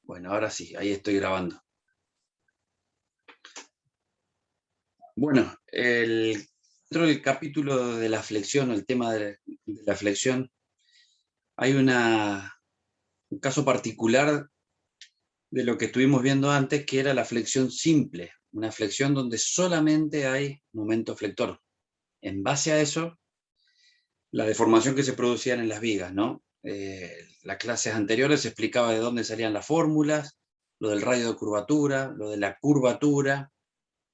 Bueno, ahora sí, ahí estoy grabando. Bueno, dentro del capítulo de la flexión, el tema de la flexión, hay un caso particular de lo que estuvimos viendo antes, que era la flexión simple, una flexión donde solamente hay momento flector. En base a eso, la deformación que se producían en las vigas, ¿no? Las clases anteriores se explicaba de dónde salían las fórmulas, lo del radio de curvatura, lo de la curvatura,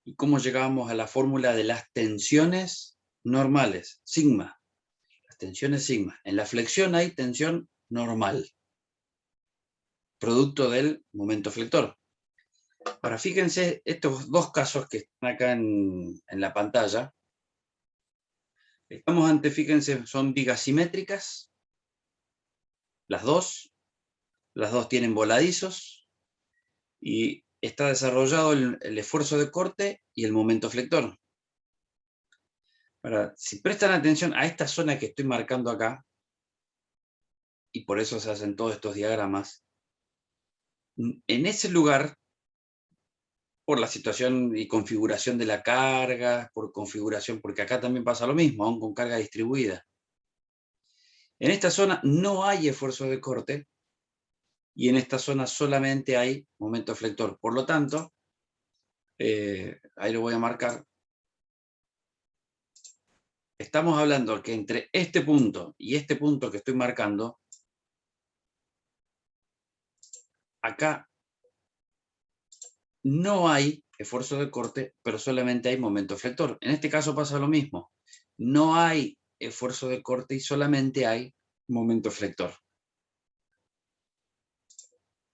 y cómo llegábamos a la fórmula de las tensiones normales, sigma. Las tensiones sigma. En la flexión hay tensión normal, producto del momento flector. Ahora, fíjense estos dos casos que están acá en la pantalla. Estamos ante, fíjense, son vigas simétricas, las dos tienen voladizos, y está desarrollado el esfuerzo de corte y el momento flector. Ahora, si prestan atención a esta zona que estoy marcando acá, y por eso se hacen todos estos diagramas, en ese lugar, por la situación y configuración de la carga, por configuración, porque acá también pasa lo mismo, aún con carga distribuida. En esta zona no hay esfuerzo de corte, y en esta zona solamente hay momento flector. Por lo tanto, ahí lo voy a marcar. Estamos hablando que entre este punto y este punto que estoy marcando, acá no hay esfuerzo de corte, pero solamente hay momento flector. En este caso pasa lo mismo. No hay esfuerzo de corte y solamente hay momento flector.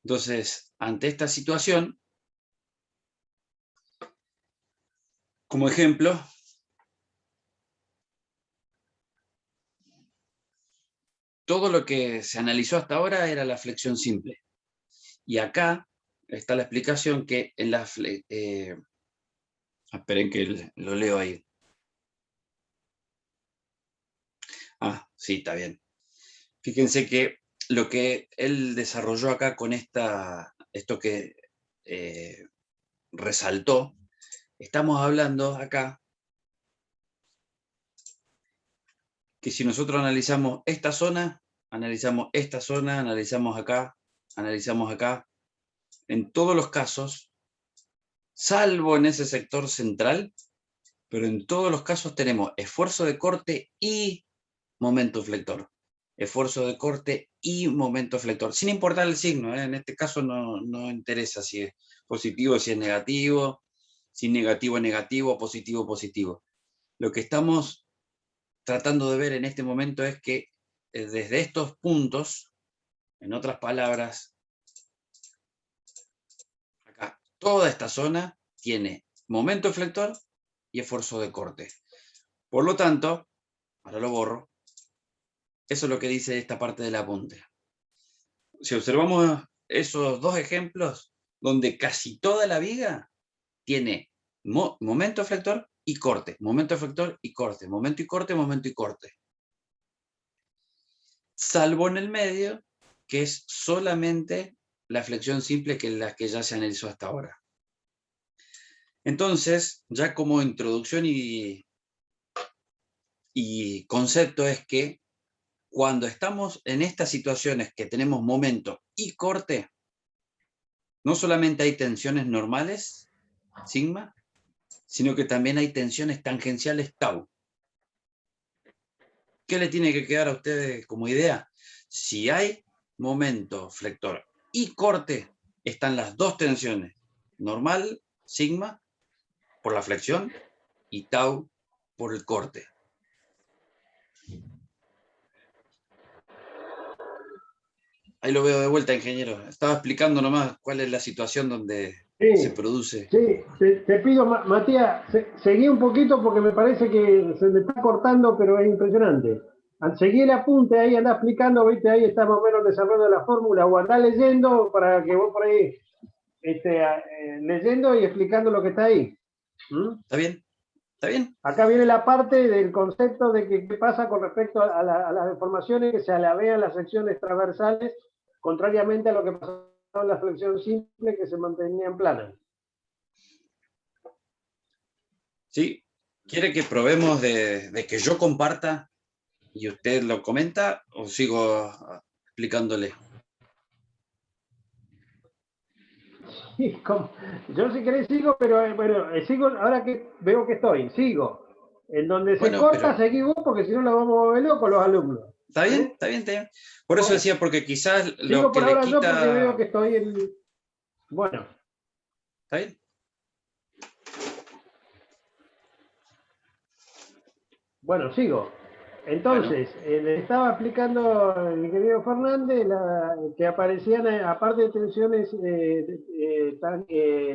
Entonces, ante esta situación, como ejemplo, todo lo que se analizó hasta ahora era la flexión simple. Y acá está la explicación que en la... esperen que lo leo ahí. Ah, sí, está bien. Fíjense que lo que él desarrolló acá con esto que resaltó, estamos hablando acá que si nosotros analizamos esta zona, analizamos esta zona, analizamos acá, en todos los casos, salvo en ese sector central, pero en todos los casos tenemos esfuerzo de corte y momento flector. Esfuerzo de corte y momento flector, sin importar el signo, ¿eh? En este caso no interesa si es positivo, si es negativo, si negativo es negativo, positivo positivo. Lo que estamos tratando de ver en este momento es que desde estos puntos, en otras palabras, acá, toda esta zona tiene momento flector y esfuerzo de corte. Por lo tanto, ahora lo borro, eso es lo que dice esta parte del apunte. Si observamos esos dos ejemplos, donde casi toda la viga tiene momento flector y corte, momento flector y corte, momento y corte, momento y corte. Salvo en el medio, que es solamente la flexión simple, que es la que ya se analizó hasta ahora. Entonces, ya como introducción y concepto es que cuando estamos en estas situaciones que tenemos momento y corte, no solamente hay tensiones normales, sigma, sino que también hay tensiones tangenciales tau. ¿Qué le tiene que quedar a ustedes como idea? Si hay momento flector y corte, están las dos tensiones, normal, sigma, por la flexión, y tau por el corte. Ahí lo veo de vuelta, ingeniero. Estaba explicando nomás cuál es la situación donde se produce. Sí, te pido, Matías, seguí un poquito porque me parece que se me está cortando, pero es impresionante. Seguí el apunte ahí, andá explicando, viste, ahí está más o menos el desarrollo de la fórmula, o andá leyendo para que vos por ahí leyendo y explicando lo que está ahí. ¿Está bien? ¿Está bien? Acá viene la parte del concepto de que qué pasa con respecto a las deformaciones que se alabean las secciones transversales, contrariamente a lo que pasa la flexión simple que se mantenían planas. ¿Sí? ¿Quiere que probemos de que yo comparta y usted lo comenta o sigo explicándole? Sí, yo si querés sigo, pero bueno, sigo ahora que veo que sigo. En donde se Bueno, corta, pero seguí vos, porque si no lo vamos a volver locos los alumnos. está bien, ¿Eh? está bien, está bien. Por eso Bueno, decía, porque quizás lo sigo que por le ahora yo porque veo quita... que estoy en... Bueno, ¿Está bien? bueno, sigo. Bueno, Entonces, le estaba explicando el querido Fernández que aparecían, aparte de tensiones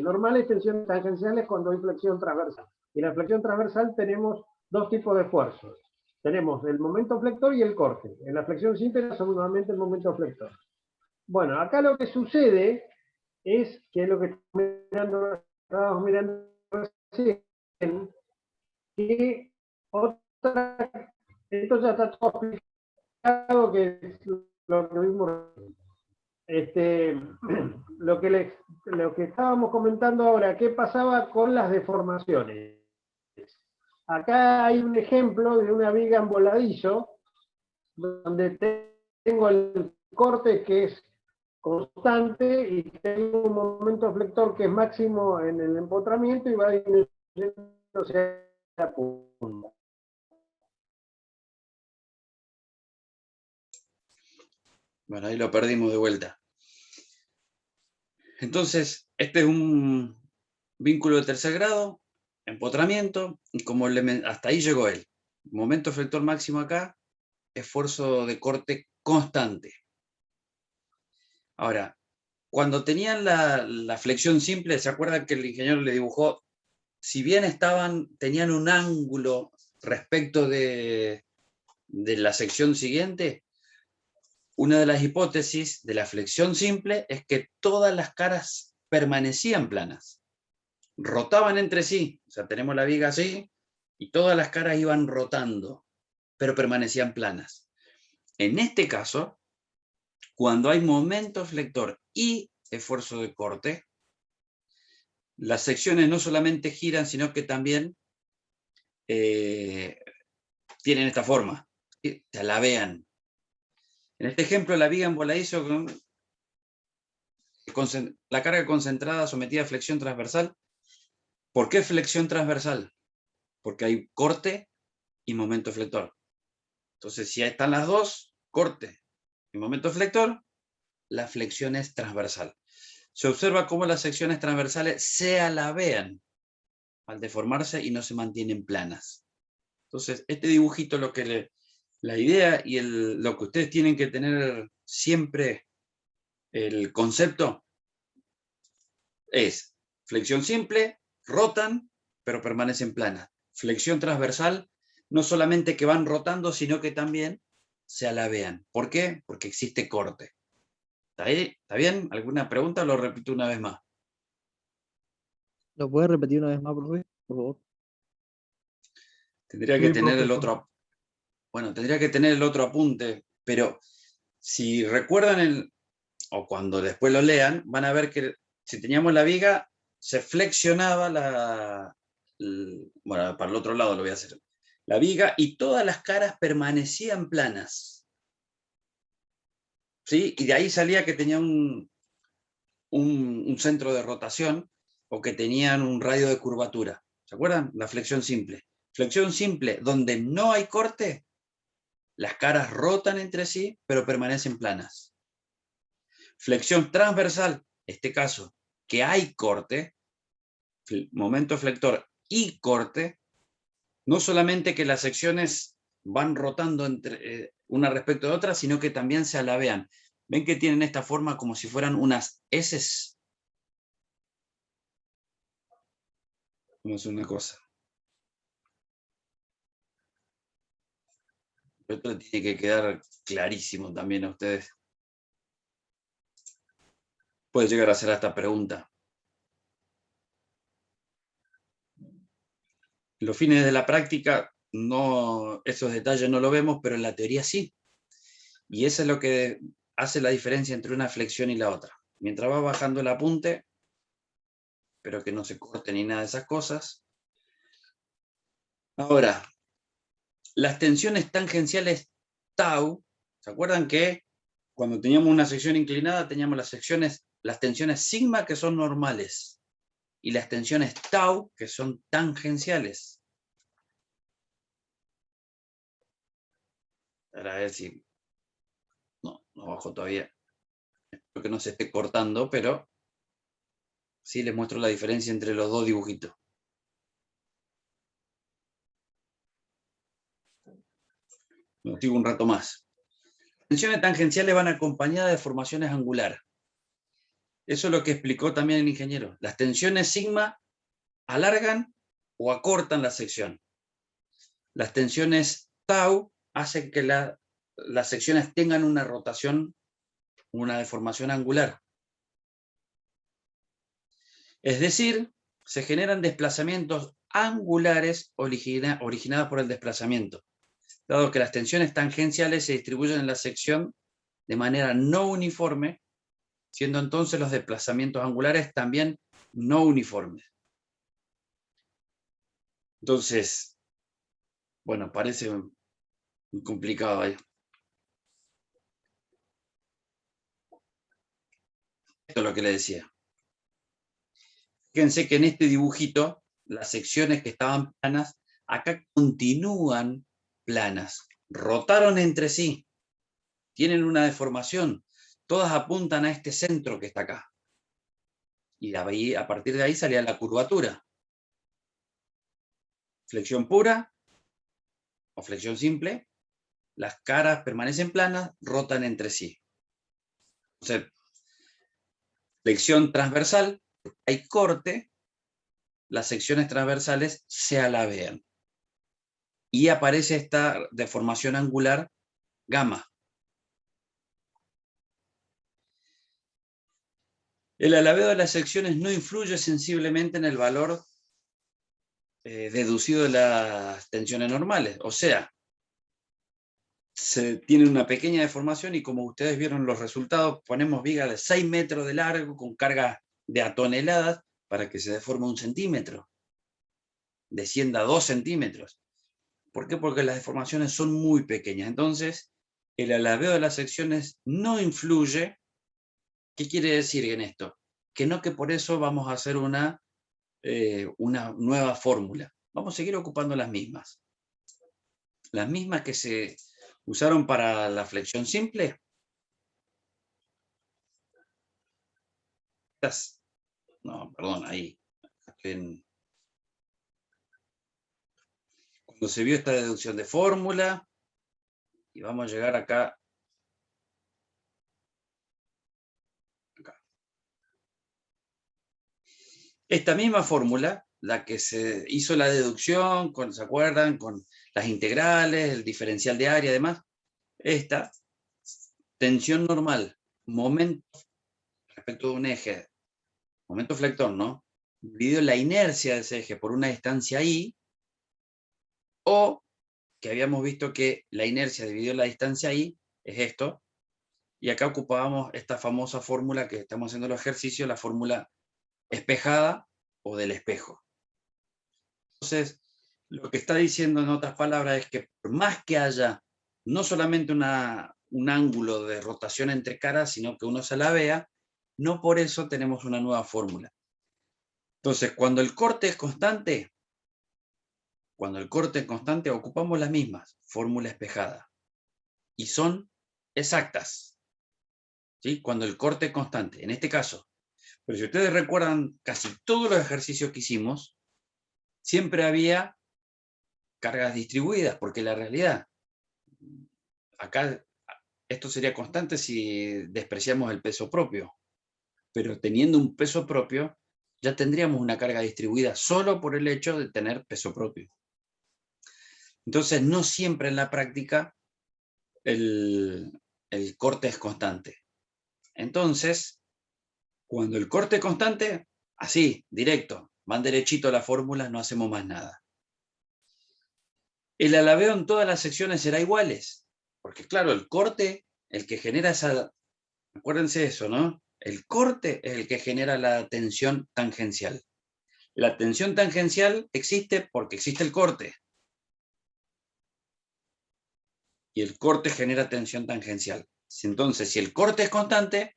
normales, tensiones tangenciales cuando hay flexión transversal. Y en la flexión transversal tenemos dos tipos de esfuerzos. Tenemos el momento flector y el corte. En la flexión simple son nuevamente el momento flector. Bueno, acá lo que sucede es que lo que estábamos mirando recién, que otra, esto ya está todo explicado, que es lo que vimos. Lo que estábamos comentando ahora, ¿qué pasaba con las deformaciones? Acá hay un ejemplo de una viga en voladillo, donde tengo el corte que es constante y tengo un momento flector que es máximo en el empotramiento y va disminuyendo hacia la punta. bueno, ahí lo perdimos de vuelta. Entonces, este es un vínculo de tercer grado, empotramiento, y como hasta ahí llegó él. Momento flector máximo acá, esfuerzo de corte constante. Ahora, cuando tenían la flexión simple, ¿se acuerdan que el ingeniero le dibujó? Si bien tenían un ángulo respecto de la sección siguiente, una de las hipótesis de la flexión simple es que todas las caras permanecían planas, rotaban entre sí, o sea, tenemos la viga así, y todas las caras iban rotando, pero permanecían planas. En este caso, cuando hay momento flector y esfuerzo de corte, las secciones no solamente giran, sino que también tienen esta forma, se alabean. En este ejemplo, la viga en voladizo con la carga concentrada sometida a flexión transversal. ¿Por qué flexión transversal? Porque hay corte y momento flector. Entonces, si están las dos, corte y momento flector, la flexión es transversal. Se observa cómo las secciones transversales se alabean al deformarse y no se mantienen planas. Entonces, este dibujito, la idea y lo que ustedes tienen que tener siempre, el concepto, es flexión simple, rotan, pero permanecen planas. Flexión transversal, no solamente que van rotando, sino que también se alabean. ¿Por qué? Porque existe corte. ¿Está ahí? ¿Está bien? ¿Alguna pregunta? Lo repito una vez más. ¿Lo puedes repetir una vez más, profe? Por favor. Tendría que Sí, tener el profesor. otro, bueno, tendría que tener el otro apunte, pero si recuerdan o cuando después lo lean, van a ver que si teníamos la viga, se flexionaba bueno, para el otro lado lo voy a hacer, la viga y todas las caras permanecían planas. ¿Sí? Y de ahí salía que tenía un centro de rotación o que tenían un radio de curvatura. ¿Se acuerdan? La flexión simple. Flexión simple, donde no hay corte, las caras rotan entre sí, pero permanecen planas. Flexión transversal, este caso, que hay corte, momento flector y corte, no solamente que las secciones van rotando entre una respecto de otra, sino que también se alabean. ¿Ven que tienen esta forma como si fueran unas heces? Vamos a hacer una cosa. Esto tiene que quedar clarísimo también a ustedes. Puede llegar a hacer esta pregunta. En los fines de la práctica, esos detalles no lo vemos, pero en la teoría sí. Y eso es lo que hace la diferencia entre una flexión y la otra. mientras va bajando el apunte, espero que no se corte ni nada de esas cosas. Ahora, las tensiones tangenciales tau, ¿se acuerdan que cuando teníamos una sección inclinada teníamos las tensiones sigma que son normales y las tensiones tau que son tangenciales? Ahora a ver si... No bajo todavía. Espero que no se esté cortando, pero sí les muestro la diferencia entre los dos dibujitos. Lo sigo un rato más. Las tensiones tangenciales van acompañadas de formaciones angulares. Eso es lo que explicó también el ingeniero. Las tensiones sigma alargan o acortan la sección. Las tensiones tau hacen que las secciones tengan una rotación, una deformación angular. Es decir, se generan desplazamientos angulares originados por el desplazamiento, dado que las tensiones tangenciales se distribuyen en la sección de manera no uniforme, siendo entonces los desplazamientos angulares también no uniformes. Entonces, bueno, parece muy complicado ahí. Esto es lo que le decía. Fíjense que en este dibujito, las secciones que estaban planas, acá continúan planas. Rotaron entre sí. Tienen una deformación. Todas apuntan a este centro que está acá. Y a partir de ahí salía la curvatura. Flexión pura o flexión simple. Las caras permanecen planas, rotan entre sí. Entonces, flexión transversal, hay corte, las secciones transversales se alabean. Y aparece esta deformación angular gamma. El alabeo de las secciones no influye sensiblemente en el valor deducido de las tensiones normales. O sea, se tiene una pequeña deformación y como ustedes vieron los resultados, ponemos vigas de 6 metros de largo con carga de a toneladas para que se deforme 1 centímetro. Descienda 2 centímetros. ¿Por qué? Porque las deformaciones son muy pequeñas. Entonces, el alabeo de las secciones no influye. ¿Qué quiere decir en esto? Que no que por eso vamos a hacer una nueva fórmula. Vamos a seguir ocupando las mismas. Las mismas que se usaron para la flexión simple. No, perdón, ahí. Cuando se vio esta deducción de fórmula, y vamos a llegar acá. Esta misma fórmula, la que se hizo la deducción, ¿se acuerdan? Con las integrales, el diferencial de área, además. Esta, tensión normal, momento respecto de un eje, momento flector, ¿no? Dividido la inercia de ese eje por una distancia I, o que habíamos visto que la inercia dividido la distancia I es esto, y acá ocupábamos esta famosa fórmula que estamos haciendo los ejercicios, la fórmula espejada o del espejo. Entonces, lo que está diciendo en otras palabras es que por más que haya no solamente un ángulo de rotación entre caras, sino que uno se la vea, no por eso tenemos una nueva fórmula. Entonces, cuando el corte es constante, ocupamos las mismas, fórmula espejada. Y son exactas. ¿Sí? Cuando el corte es constante, en este caso. Pero si ustedes recuerdan, casi todos los ejercicios que hicimos, siempre había cargas distribuidas, porque la realidad, acá esto sería constante si despreciamos el peso propio. Pero teniendo un peso propio, ya tendríamos una carga distribuida solo por el hecho de tener peso propio. Entonces, no siempre en la práctica el corte es constante. Entonces, cuando el corte es constante, así, directo, van derechito a la fórmula, no hacemos más nada. El alabeo en todas las secciones será iguales, porque claro, el corte, el que genera esa, acuérdense eso, ¿no? El corte es el que genera la tensión tangencial. La tensión tangencial existe porque existe el corte. Y el corte genera tensión tangencial. Entonces, si el corte es constante,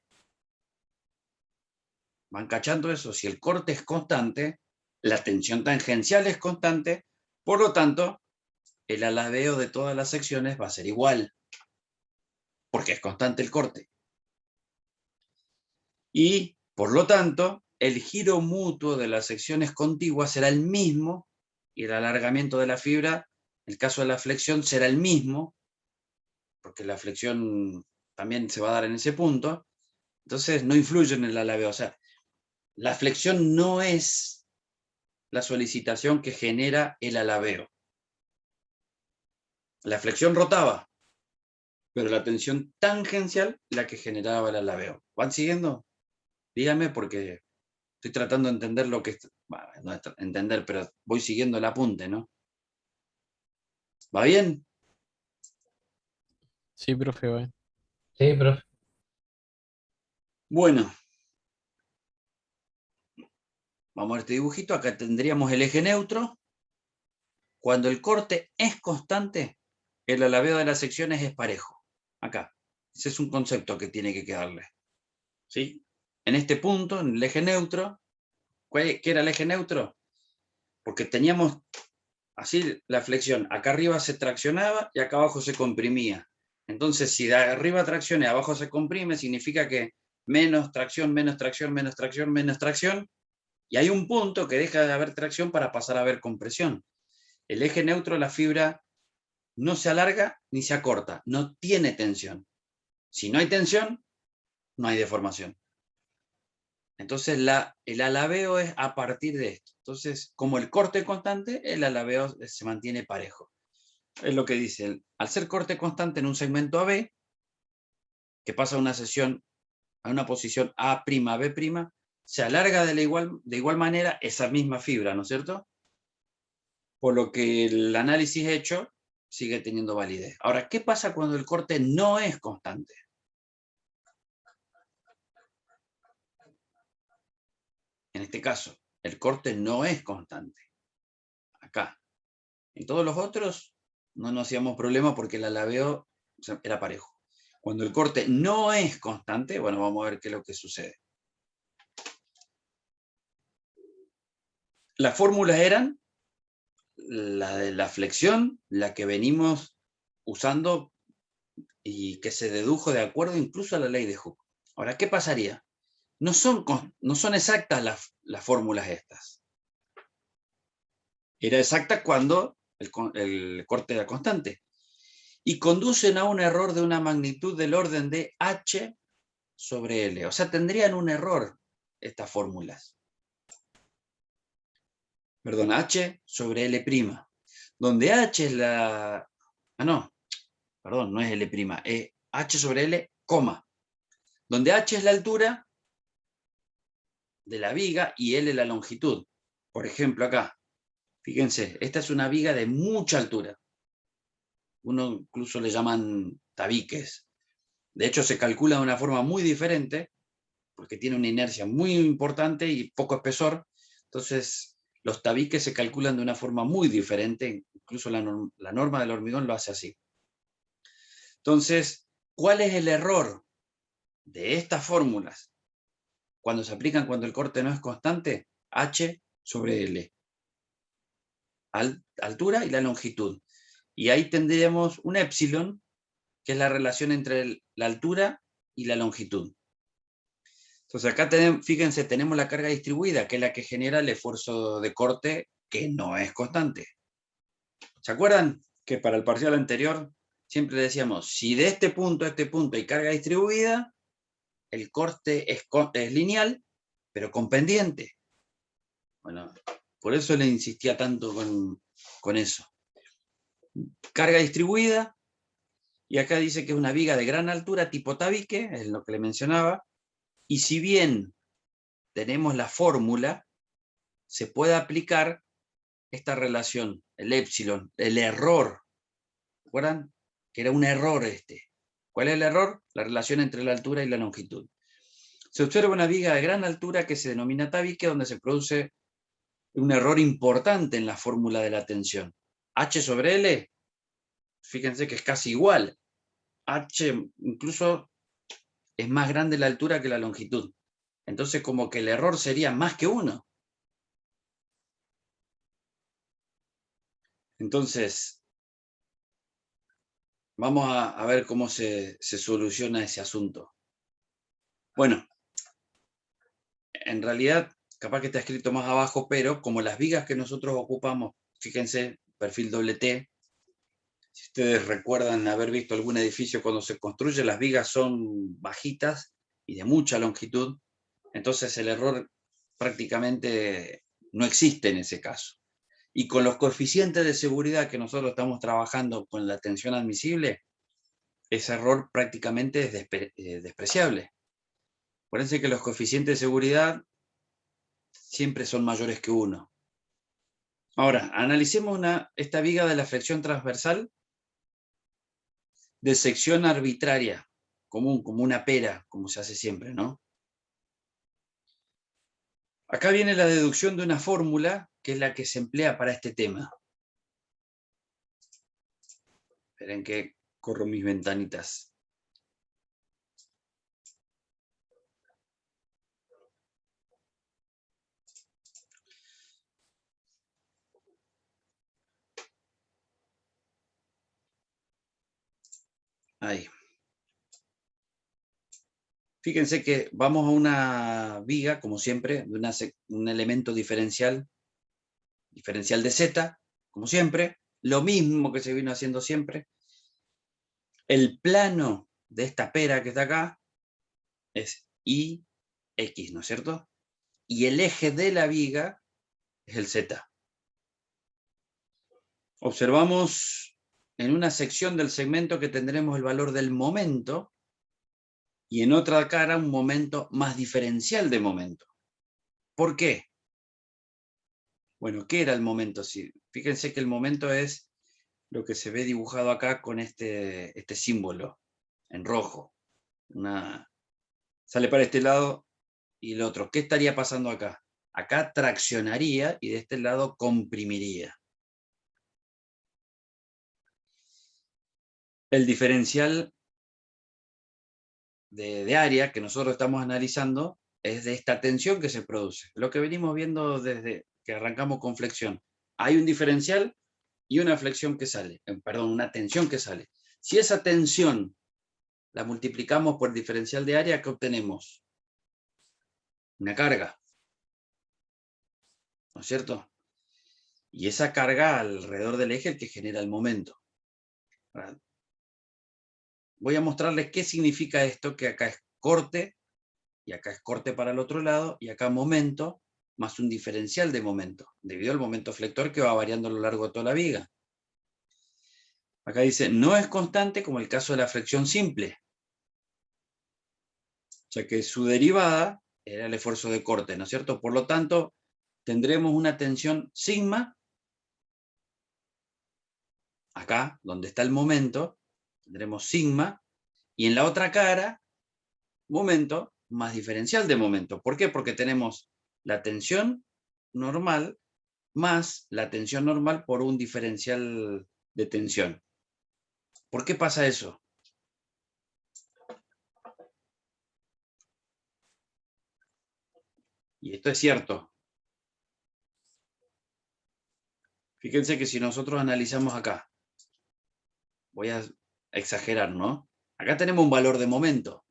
¿van cachando eso? Si el corte es constante, la tensión tangencial es constante, por lo tanto, el alabeo de todas las secciones va a ser igual, porque es constante el corte. Y, por lo tanto, el giro mutuo de las secciones contiguas será el mismo, y el alargamiento de la fibra, en el caso de la flexión, será el mismo, porque la flexión también se va a dar en ese punto. Entonces, no influye en el alabeo. O sea, la flexión no es la solicitación que genera el alabeo. La flexión rotaba, pero la tensión tangencial la que generaba el alabeo. ¿Van siguiendo? Díganme porque estoy tratando de entender lo que... Bueno, no es entender, pero voy siguiendo el apunte, ¿no? ¿Va bien? Sí, profe, va. Sí, profe. Bueno. Vamos a ver este dibujito. Acá tendríamos el eje neutro. Cuando el corte es constante, el alabeo de las secciones es parejo. Acá. Ese es un concepto que tiene que quedarle. ¿Sí? En este punto, en el eje neutro, ¿qué era el eje neutro? Porque teníamos así la flexión. Acá arriba se traccionaba y acá abajo se comprimía. Entonces, si de arriba tracciona y abajo se comprime, significa que menos tracción, menos tracción, menos tracción, menos tracción. Y hay un punto que deja de haber tracción para pasar a haber compresión. El eje neutro, la fibra, no se alarga ni se acorta, no tiene tensión. Si no hay tensión, no hay deformación. Entonces el alabeo es a partir de esto. Entonces, como el corte es constante, el alabeo se mantiene parejo. Es lo que dice, al ser corte constante en un segmento AB, que pasa a una sección, a una posición A', B', se alarga de igual manera esa misma fibra, ¿no es cierto? Por lo que el análisis hecho sigue teniendo validez. Ahora, ¿qué pasa cuando el corte no es constante? En este caso, el corte no es constante. Acá. En todos los otros no nos hacíamos problema porque el alabeo era parejo. Cuando el corte no es constante, bueno, vamos a ver qué es lo que sucede. Las fórmulas eran la de la flexión, la que venimos usando y que se dedujo de acuerdo incluso a la ley de Hooke. Ahora, ¿qué pasaría? No son exactas las fórmulas estas. Era exacta cuando el corte era constante. Y conducen a un error de una magnitud del orden de H sobre L. O sea, tendrían un error estas fórmulas. Perdón, H sobre L'. Donde H es la... Ah, no. Perdón, no es L'. Es H sobre L, coma. Donde H es la altura de la viga y L la longitud. Por ejemplo, acá. Fíjense, esta es una viga de mucha altura. Uno incluso le llaman tabiques. De hecho, se calcula de una forma muy diferente, porque tiene una inercia muy importante y poco espesor. Entonces, los tabiques se calculan de una forma muy diferente, incluso la norma del hormigón lo hace así. Entonces, ¿cuál es el error de estas fórmulas cuando se aplican cuando el corte no es constante? H sobre L. Altura y la longitud. Y ahí tendríamos un épsilon, que es la relación entre la altura y la longitud. Entonces acá fíjense, tenemos la carga distribuida, que es la que genera el esfuerzo de corte, que no es constante. ¿Se acuerdan que para el parcial anterior siempre decíamos, si de este punto a este punto hay carga distribuida, el corte es lineal, pero con pendiente? Bueno, por eso le insistía tanto con eso. Carga distribuida, y acá dice que es una viga de gran altura tipo tabique, es lo que le mencionaba, y si bien tenemos la fórmula, se puede aplicar esta relación, el épsilon, el error. ¿Recuerdan? Que era un error este. ¿Cuál es el error? La relación entre la altura y la longitud. se observa una viga de gran altura que se denomina tabique, donde se produce un error importante en la fórmula de la tensión. H sobre L, fíjense que es casi igual. H incluso es más grande la altura que la longitud. Entonces como que el error sería más que 1. Entonces, vamos a ver cómo se soluciona ese asunto. Bueno, en realidad, capaz que está escrito más abajo, pero como las vigas que nosotros ocupamos, fíjense, perfil doble T, si ustedes recuerdan haber visto algún edificio cuando se construye, las vigas son bajitas y de mucha longitud, entonces el error prácticamente no existe en ese caso. Y con los coeficientes de seguridad que nosotros estamos trabajando con la tensión admisible, ese error prácticamente es despreciable. Acuérdense que los coeficientes de seguridad siempre son mayores que 1. Ahora, analicemos esta viga de la flexión transversal de sección arbitraria, común, como una pera, como se hace siempre, ¿no? Acá viene la deducción de una fórmula que es la que se emplea para este tema. Esperen que corro mis ventanitas. Ahí. Fíjense que vamos a una viga, como siempre, de un elemento diferencial de Z, como siempre, lo mismo que se vino haciendo siempre. El plano de esta pera que está acá es IX, ¿no es cierto? Y el eje de la viga es el Z. Observamos en una sección del segmento que tendremos el valor del momento y en otra cara un momento más diferencial de momento. ¿Por qué? Bueno, ¿qué era el momento? Sí, fíjense que el momento es lo que se ve dibujado acá con este símbolo en rojo. Sale para este lado y el otro. ¿Qué estaría pasando acá? Acá traccionaría y de este lado comprimiría. El diferencial de área que nosotros estamos analizando es de esta tensión que se produce. Lo que venimos viendo desde que arrancamos con flexión. Hay un diferencial y una flexión que sale, perdón, una tensión que sale. Si esa tensión la multiplicamos por el diferencial de área, ¿qué obtenemos? Una carga, ¿no es cierto? Y esa carga alrededor del eje es el que genera el momento. Voy a mostrarles qué significa esto, que acá es corte, y acá es corte para el otro lado, y acá momento, más un diferencial de momento, debido al momento flector que va variando a lo largo de toda la viga. Acá dice, no es constante como el caso de la flexión simple, ya que su derivada era el esfuerzo de corte, ¿no es cierto? Por lo tanto, tendremos una tensión sigma, acá, donde está el momento, tendremos sigma, y en la otra cara, momento más diferencial de momento. ¿Por qué? Porque tenemos la tensión normal más la tensión normal por un diferencial de tensión. ¿Por qué pasa eso? Y esto es cierto. Fíjense que si nosotros analizamos acá, voy a exagerar, ¿no? Acá tenemos un valor de momento.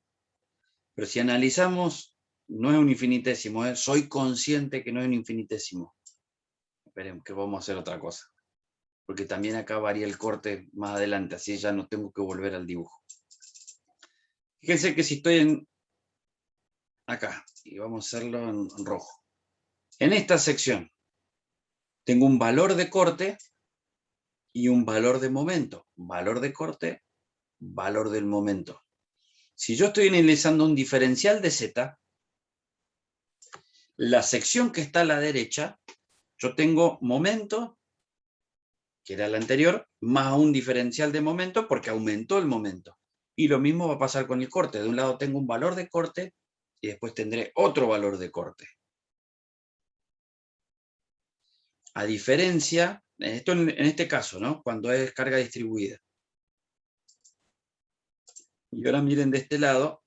Pero si analizamos, no es un infinitésimo, soy consciente que no es un infinitésimo. Esperen, que vamos a hacer otra cosa. Porque también acá varía el corte más adelante, así ya no tengo que volver al dibujo. Fíjense que si estoy acá, y vamos a hacerlo en rojo. En esta sección, tengo un valor de corte y un valor de momento. Valor de corte, valor del momento. Si yo estoy analizando un diferencial de Z, la sección que está a la derecha, yo tengo momento, que era la anterior, más un diferencial de momento porque aumentó el momento. Y lo mismo va a pasar con el corte. De un lado tengo un valor de corte y después tendré otro valor de corte. A diferencia, esto en este caso, ¿no? Cuando es carga distribuida. Y ahora miren de este lado.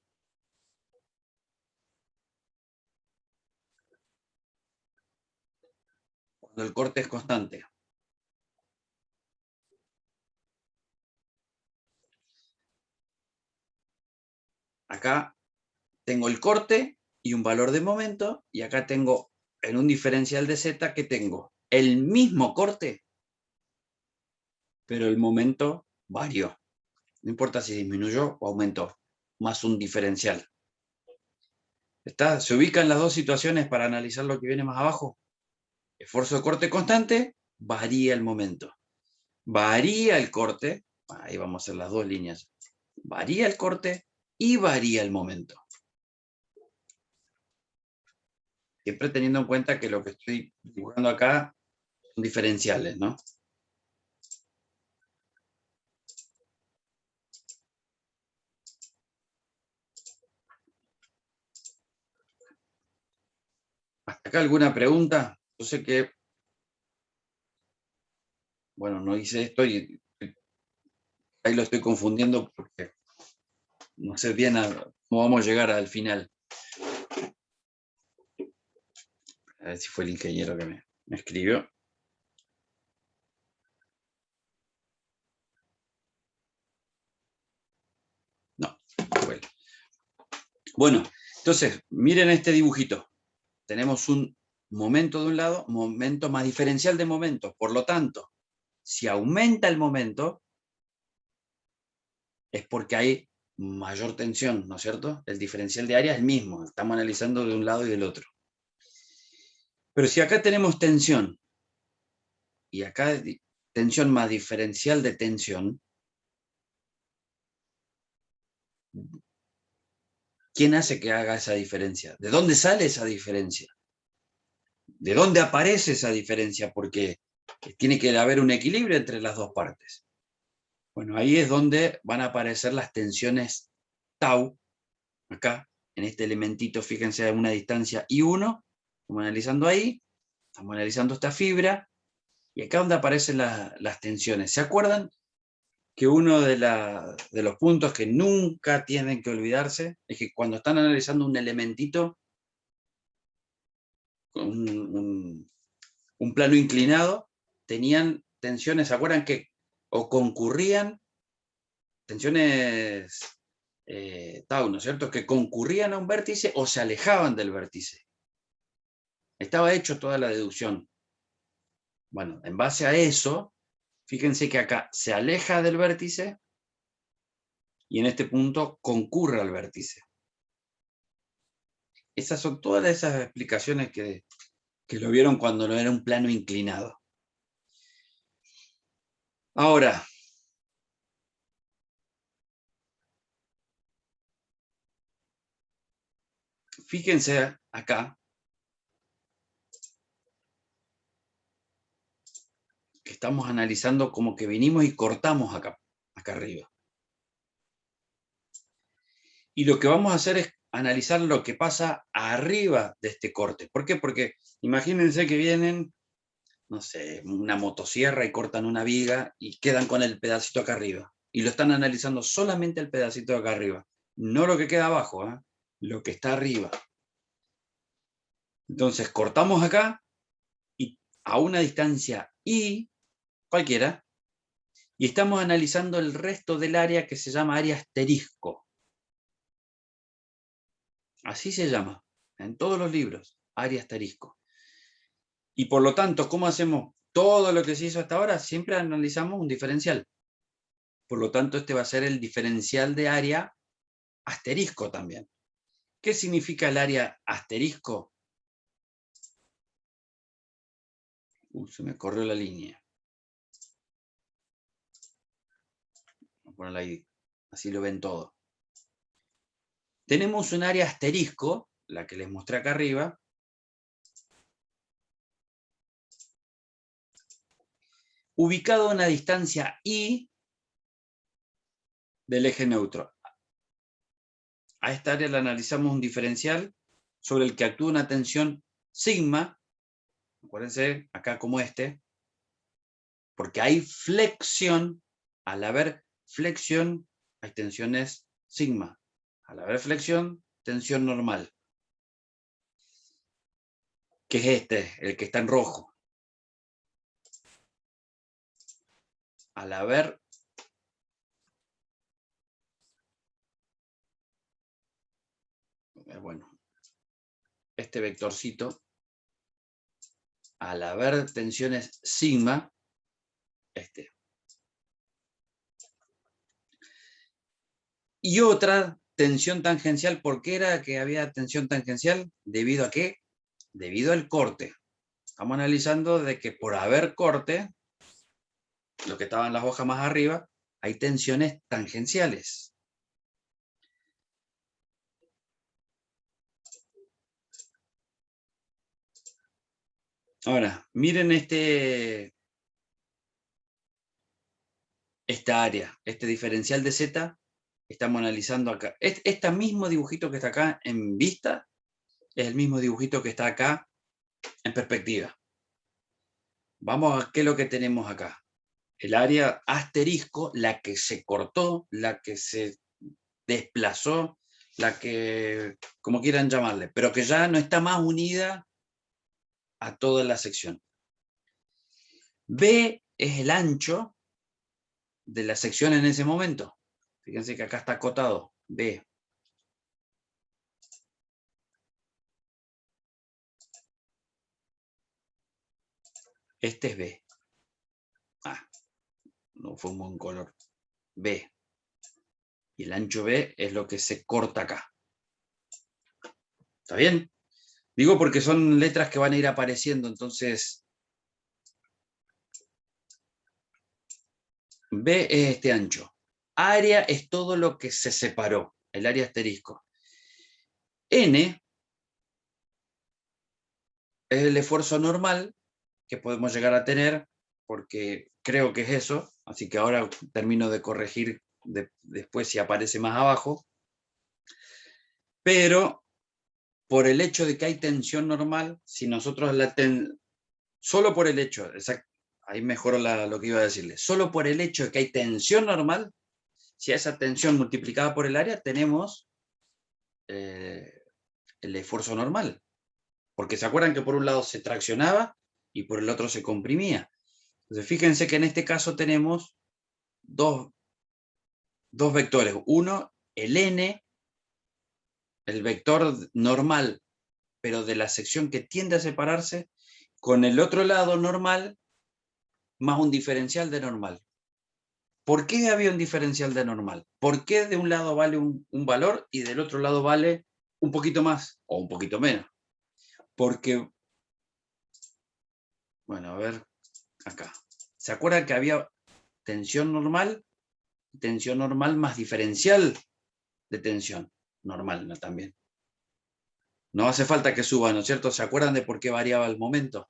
Cuando el corte es constante. Acá tengo el corte y un valor de momento, y acá tengo en un diferencial de Z que tengo el mismo corte, pero el momento varió. No importa si disminuyó o aumentó, más un diferencial. Se ubican las dos situaciones para analizar lo que viene más abajo. Esfuerzo de corte constante, varía el momento. Varía el corte, ahí vamos a hacer las dos líneas. Varía el corte y varía el momento. Siempre teniendo en cuenta que lo que estoy dibujando acá son diferenciales, ¿no? ¿Hasta acá alguna pregunta? Yo sé que, bueno, no hice esto y ahí lo estoy confundiendo porque no sé bien cómo vamos a llegar al final. A ver si fue el ingeniero que me escribió. No, fue él. Bueno, entonces, miren este dibujito. Tenemos un momento de un lado, momento más diferencial de momento. Por lo tanto, si aumenta el momento, es porque hay mayor tensión, ¿no es cierto? El diferencial de área es el mismo, estamos analizando de un lado y del otro. Pero si acá tenemos tensión, y acá tensión más diferencial de tensión, ¿quién hace que haga esa diferencia? ¿De dónde sale esa diferencia? ¿De dónde aparece esa diferencia? Porque tiene que haber un equilibrio entre las dos partes. Bueno, ahí es donde van a aparecer las tensiones tau, acá, en este elementito, fíjense a una distancia I1, estamos analizando ahí, estamos analizando esta fibra, y acá donde aparecen las tensiones. ¿Se acuerdan que uno de los puntos que nunca tienen que olvidarse es que cuando están analizando un elementito, un plano inclinado, tenían tensiones, ¿se acuerdan que o concurrían, tensiones tau, ¿no es cierto?, que concurrían a un vértice o se alejaban del vértice? Estaba hecho toda la deducción. Bueno, en base a eso, fíjense que acá se aleja del vértice y en este punto concurre al vértice. Esas son todas esas explicaciones que lo vieron cuando no era un plano inclinado. Ahora, fíjense acá que estamos analizando como que vinimos y cortamos acá arriba. Y lo que vamos a hacer es analizar lo que pasa arriba de este corte. ¿Por qué? Porque imagínense que vienen, no sé, una motosierra y cortan una viga y quedan con el pedacito acá arriba. Y lo están analizando solamente el pedacito de acá arriba. No lo que queda abajo, lo que está arriba. Entonces cortamos acá y a una distancia I, cualquiera, y estamos analizando el resto del área que se llama área asterisco. Así se llama, en todos los libros, área asterisco. Y por lo tanto, ¿cómo hacemos todo lo que se hizo hasta ahora? Siempre analizamos un diferencial. Por lo tanto, este va a ser el diferencial de área asterisco también. ¿Qué significa el área asterisco? Se me corrió la línea. Voy a ponerla ahí, así lo ven todo. Tenemos un área asterisco, la que les mostré acá arriba, ubicado a una distancia I del eje neutro. A esta área la analizamos un diferencial sobre el que actúa una tensión sigma, acuérdense acá como este, porque hay flexión. Al haber flexión, hay tensiones sigma. Al haber flexión, tensión normal, que es este, el que está en rojo. Al haber este vectorcito, al haber tensiones sigma, este. Y otra tensión tangencial, ¿por qué era que había tensión tangencial? ¿Debido a qué? Debido al corte. Estamos analizando de que por haber corte, lo que estaba en las hojas más arriba, hay tensiones tangenciales. Ahora, miren esta área, este diferencial de Z, estamos analizando acá. Este mismo dibujito que está acá en vista, es el mismo dibujito que está acá en perspectiva. Vamos a qué es lo que tenemos acá. El área asterisco, la que se cortó, la que se desplazó, la que, como quieran llamarle, pero que ya no está más unida a toda la sección. B es el ancho de la sección en ese momento. Fíjense que acá está acotado, B. Este es B. No fue un buen color. B. Y el ancho B es lo que se corta acá. ¿Está bien? Digo porque son letras que van a ir apareciendo, entonces B es este ancho. Área es todo lo que se separó, el área asterisco. N es el esfuerzo normal que podemos llegar a tener, porque creo que es eso, así que ahora termino de corregir después si aparece más abajo. Pero por el hecho de que hay tensión normal, si nosotros solo por el hecho, ahí mejoro lo que iba a decirle, solo por el hecho de que hay tensión normal, si a esa tensión multiplicada por el área, tenemos el esfuerzo normal. Porque se acuerdan que por un lado se traccionaba y por el otro se comprimía. Entonces fíjense que en este caso tenemos dos vectores. Uno, el n, el vector normal, pero de la sección que tiende a separarse, con el otro lado normal, más un diferencial de normal. ¿Por qué había un diferencial de normal? ¿Por qué de un lado vale un valor y del otro lado vale un poquito más o un poquito menos? Porque, bueno, a ver, acá. ¿Se acuerdan que había tensión normal más diferencial de tensión normal, ¿no? También. No hace falta que suba, ¿no es cierto? ¿Se acuerdan de por qué variaba el momento?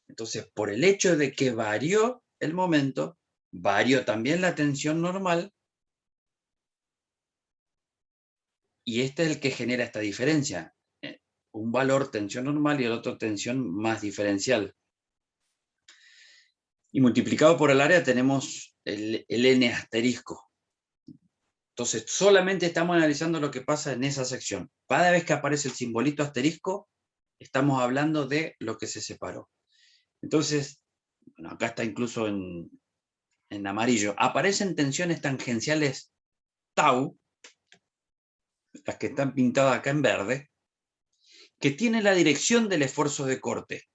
Entonces, por el hecho de que varió el momento, varió también la tensión normal, y este es el que genera esta diferencia. Un valor tensión normal y el otro tensión más diferencial. Y multiplicado por el área tenemos el n asterisco. Entonces, solamente estamos analizando lo que pasa en esa sección. Cada vez que aparece el simbolito asterisco, estamos hablando de lo que se separó. Entonces, bueno, acá está incluso en amarillo. Aparecen tensiones tangenciales tau, las que están pintadas acá en verde, que tienen la dirección del esfuerzo de corte.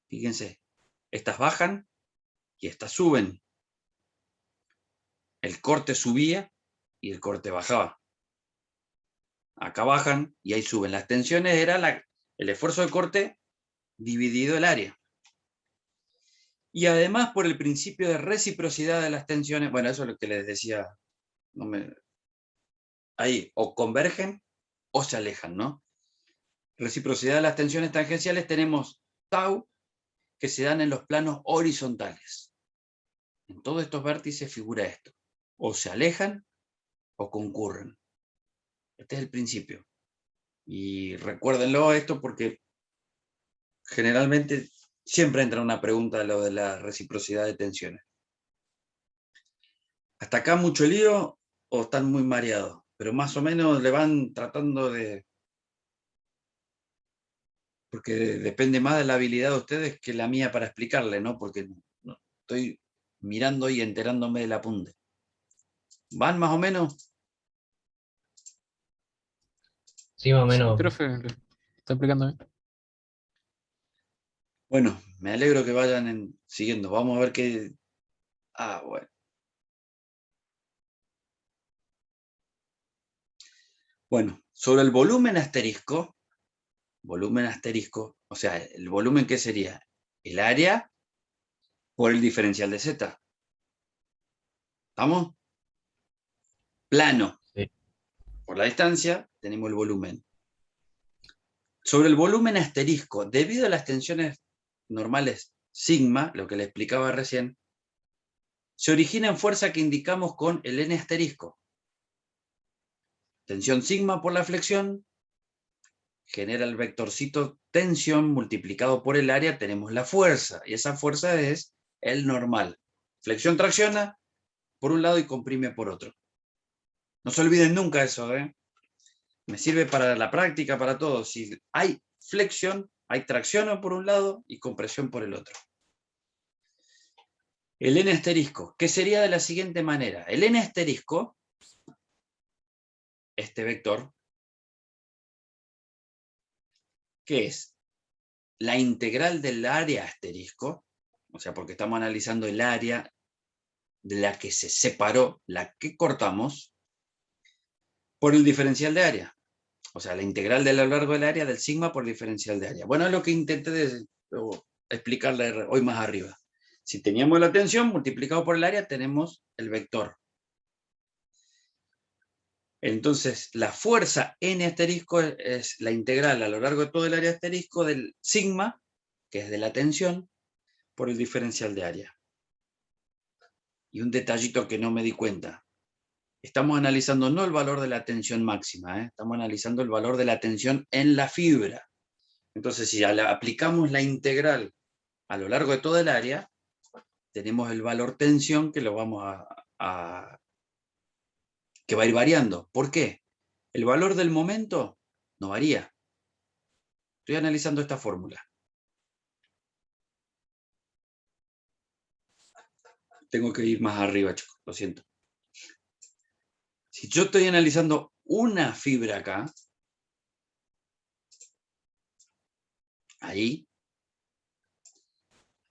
Fíjense, estas bajan y estas suben. El corte subía y el corte bajaba. Acá bajan y ahí suben. Las tensiones era el esfuerzo de corte dividido el área. Y además por el principio de reciprocidad de las tensiones, bueno, eso es lo que les decía, ahí o convergen o se alejan, ¿no? Reciprocidad de las tensiones tangenciales tenemos tau, que se dan en los planos horizontales. En todos estos vértices figura esto. O se alejan o concurren. Este es el principio. Y recuérdenlo esto porque generalmente siempre entra una pregunta lo de la reciprocidad de tensiones. ¿Hasta acá mucho lío o están muy mareados? Pero más o menos le van tratando de... Porque depende más de la habilidad de ustedes que la mía para explicarle, ¿no? Porque no, estoy mirando y enterándome del apunte. ¿Van más o menos? Sí, más o Sí, menos. profe, lo está explicando bien. Bueno, me alegro que vayan siguiendo. Vamos a ver qué... Ah, bueno. Bueno, sobre el volumen asterisco, o sea, ¿el volumen qué sería? El área por el diferencial de z. ¿Estamos? Plano. Sí. Por la distancia tenemos el volumen. Sobre el volumen asterisco, debido a las tensiones normales sigma, lo que le explicaba recién, se origina en fuerza que indicamos con el n asterisco. Tensión sigma por la flexión genera el vectorcito tensión multiplicado por el área, tenemos la fuerza, y esa fuerza es el normal. Flexión tracciona por un lado y comprime por otro. No se olviden nunca eso, ¿eh? Me sirve para la práctica, para todo. Si hay flexión, hay tracción por un lado y compresión por el otro. El n asterisco, que sería de la siguiente manera. El n asterisco, este vector, que es la integral del área asterisco, o sea, porque estamos analizando el área de la que se separó, la que cortamos, por el diferencial de área. O sea, la integral de lo largo del área del sigma por el diferencial de área. Bueno, es lo que intenté explicarle hoy más arriba. Si teníamos la tensión multiplicado por el área, tenemos el vector. Entonces, la fuerza n asterisco es la integral a lo largo de todo el área asterisco del sigma, que es de la tensión, por el diferencial de área. Y un detallito que no me di cuenta. Estamos analizando no el valor de la tensión máxima, estamos analizando el valor de la tensión en la fibra. Entonces, si aplicamos la integral a lo largo de todo el área, tenemos el valor tensión que lo vamos que va a ir variando. ¿Por qué? El valor del momento no varía. Estoy analizando esta fórmula. Tengo que ir más arriba, chicos, lo siento. Si yo estoy analizando una fibra acá, ahí,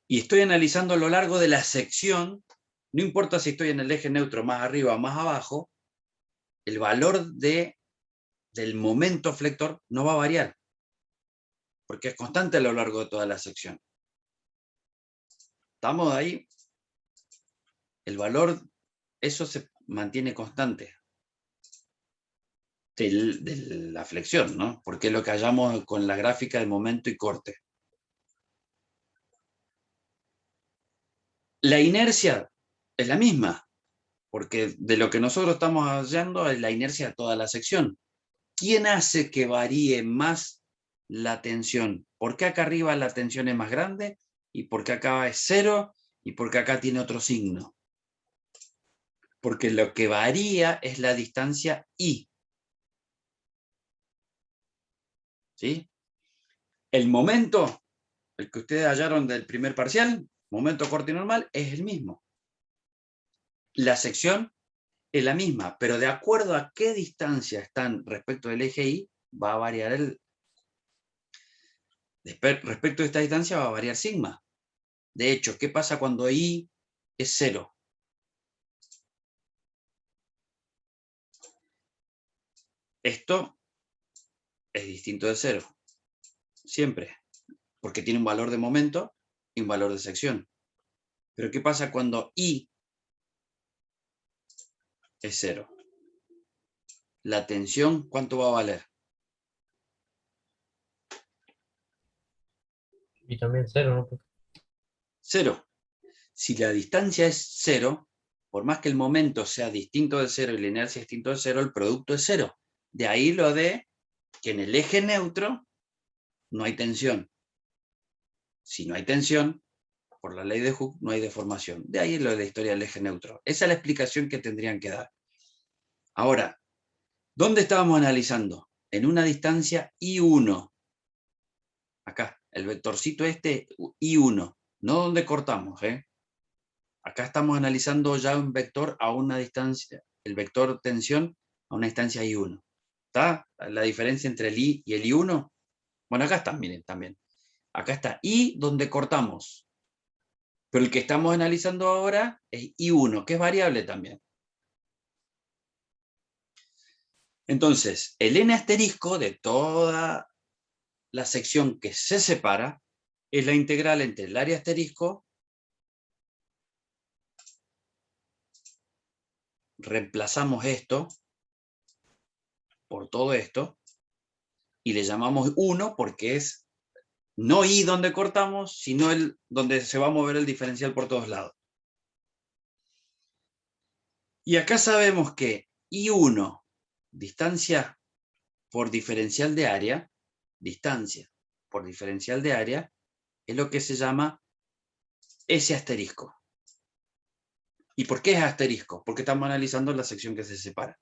y estoy analizando a lo largo de la sección, no importa si estoy en el eje neutro más arriba o más abajo, el valor del momento flector no va a variar, porque es constante a lo largo de toda la sección. ¿Estamos ahí? El valor, eso se mantiene constante de la flexión, ¿no? Porque es lo que hallamos con la gráfica de momento y corte. La inercia es la misma, porque de lo que nosotros estamos hallando es la inercia de toda la sección. ¿Quién hace que varíe más la tensión? ¿Por qué acá arriba la tensión es más grande? ¿Y por qué acá es cero? ¿Y por qué acá tiene otro signo? Porque lo que varía es la distancia I. ¿Sí? El momento, el que ustedes hallaron del primer parcial, momento corto y normal, es el mismo. La sección es la misma, pero de acuerdo a qué distancia están respecto del eje Y, va a variar respecto a esta distancia va a variar sigma. De hecho, ¿qué pasa cuando I es 0? Esto es distinto de 0, siempre, porque tiene un valor de momento y un valor de sección. Pero ¿qué pasa cuando I es 0? La tensión, ¿cuánto va a valer? Y también cero, ¿no? 0. Si la distancia es 0, por más que el momento sea distinto de cero y la inercia es distinto de cero, el producto es cero. De ahí lo de que en el eje neutro no hay tensión. Si no hay tensión, por la ley de Hooke no hay deformación. De ahí lo de la historia del eje neutro. Esa es la explicación que tendrían que dar. Ahora, ¿dónde estábamos analizando? En una distancia I1. Acá, el vectorcito este, I1. No donde cortamos, ¿eh? Acá estamos analizando ya un vector a una distancia, el vector tensión a una distancia I1. ¿Está la diferencia entre el I y el I1? Bueno, acá está, miren, también. Acá está I donde cortamos. Pero el que estamos analizando ahora es I1, que es variable también. Entonces, el n asterisco de toda la sección que se separa es la integral entre el área asterisco, reemplazamos esto por todo esto, y le llamamos 1 porque es no I donde cortamos, sino el donde se va a mover el diferencial por todos lados. Y acá sabemos que I1, distancia por diferencial de área, distancia por diferencial de área, es lo que se llama S asterisco. ¿Y por qué es asterisco? Porque estamos analizando la sección que se separa.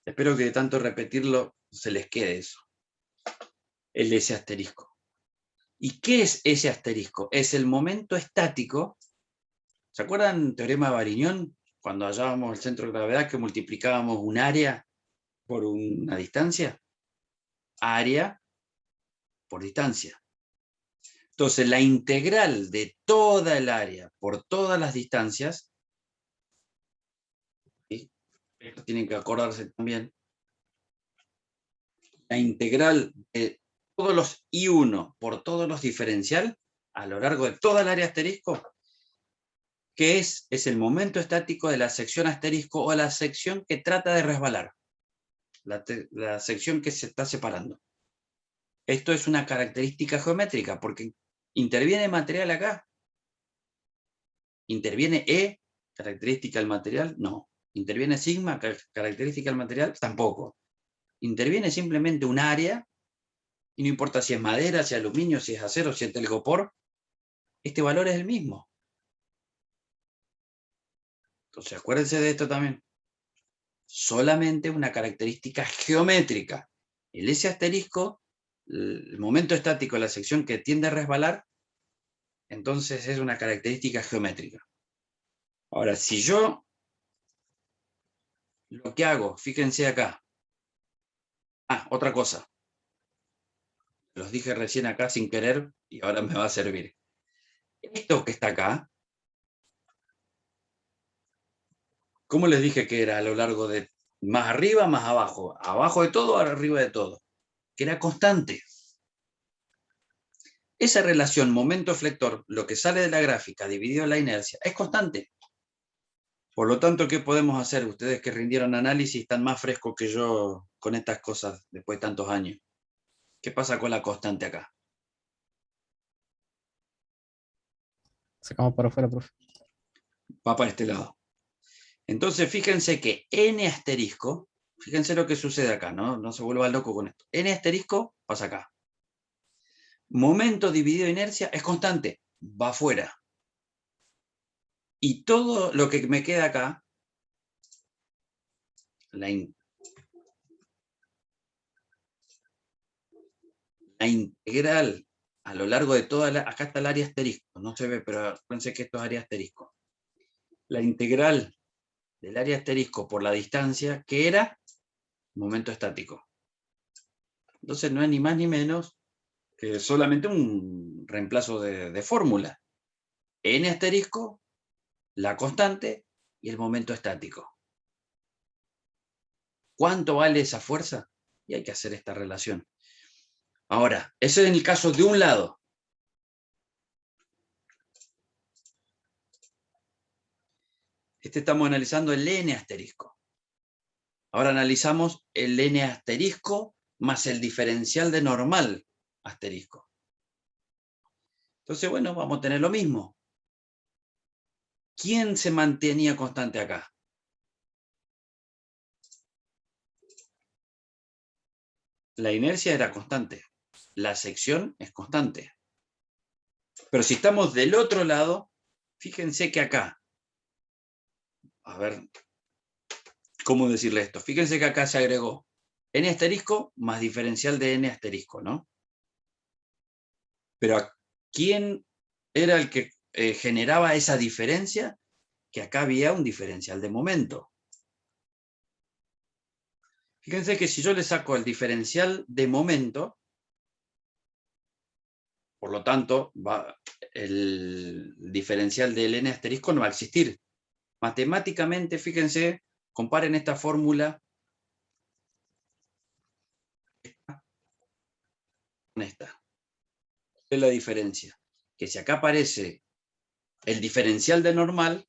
Espero que de tanto repetirlo se les quede eso. El S asterisco. ¿Y qué es ese asterisco? Es el momento estático. ¿Se acuerdan teorema de Varignón? Cuando hallábamos el centro de gravedad que multiplicábamos un área por una distancia. Área por distancia. Entonces, la integral de toda el área por todas las distancias, ¿sí? Esto tienen que acordarse también, la integral de todos los I1 por todos los diferencial a lo largo de toda el área asterisco, que es el momento estático de la sección asterisco o la sección que trata de resbalar, la sección que se está separando. Esto es una característica geométrica porque interviene material acá. ¿Interviene E, característica del material? No. ¿Interviene sigma, característica del material? Tampoco. Interviene simplemente un área, y no importa si es madera, si es aluminio, si es acero, si es telgopor, este valor es el mismo. Entonces acuérdense de esto también. Solamente una característica geométrica. El S asterisco, el momento estático de la sección que tiende a resbalar, entonces es una característica geométrica. Ahora, si yo lo que hago, fíjense acá. Otra cosa. Los dije recién acá sin querer y ahora me va a servir. Esto que está acá, ¿cómo les dije que era a lo largo de más arriba, más abajo? Abajo de todo, arriba de todo. Que era constante. Esa relación momento-flector, lo que sale de la gráfica dividido en la inercia, es constante. Por lo tanto, ¿qué podemos hacer? Ustedes que rindieron análisis están más frescos que yo con estas cosas después de tantos años. ¿Qué pasa con la constante acá? Sacamos para afuera, profe. Va para este lado. Entonces, fíjense que n asterisco, fíjense lo que sucede acá, ¿no? No se vuelva loco con esto. N asterisco pasa acá. Momento dividido inercia es constante, va afuera. Y todo lo que me queda acá, la integral a lo largo de toda acá está el área asterisco, no se ve, pero pensé que esto es área asterisco. La integral del área asterisco por la distancia, que era momento estático. Entonces no es ni más ni menos que solamente un reemplazo de fórmula. N asterisco, la constante y el momento estático. ¿Cuánto vale esa fuerza? Y hay que hacer esta relación. Ahora, eso es en el caso de un lado. Estamos analizando el n asterisco. Ahora analizamos el n asterisco más el diferencial de normal asterisco. Entonces, bueno, vamos a tener lo mismo. ¿quién se mantenía constante acá? La inercia era constante. La sección es constante. Pero si estamos del otro lado, fíjense que acá, a ver, ¿cómo decirle esto? Fíjense que acá se agregó n asterisco más diferencial de n asterisco, ¿no? Pero ¿quién era el que generaba esa diferencia? Que acá había un diferencial de momento. Fíjense que si yo le saco el diferencial de momento, por lo tanto, el diferencial del n asterisco no va a existir. Matemáticamente, fíjense, comparen esta fórmula con esta. ¿Qué es la diferencia? Que si acá aparece el diferencial de normal,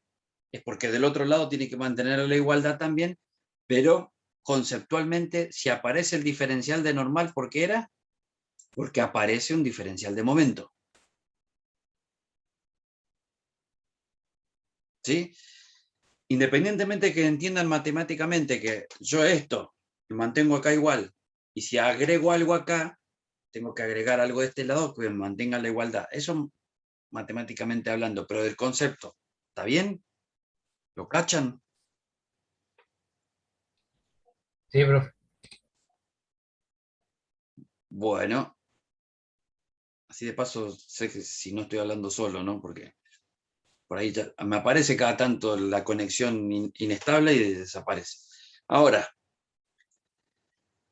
es porque del otro lado tiene que mantener la igualdad también, pero conceptualmente, si aparece el diferencial de normal, ¿por qué era? Porque aparece un diferencial de momento. ¿Sí? Independientemente que entiendan matemáticamente que yo esto lo mantengo acá igual, y si agrego algo acá, tengo que agregar algo de este lado que mantenga la igualdad. Eso matemáticamente hablando, pero del concepto, ¿está bien? ¿Lo cachan? Sí, profe. Bueno, así de paso sé que si no estoy hablando solo, ¿no? Porque por ahí ya me aparece cada tanto la conexión inestable y desaparece. Ahora,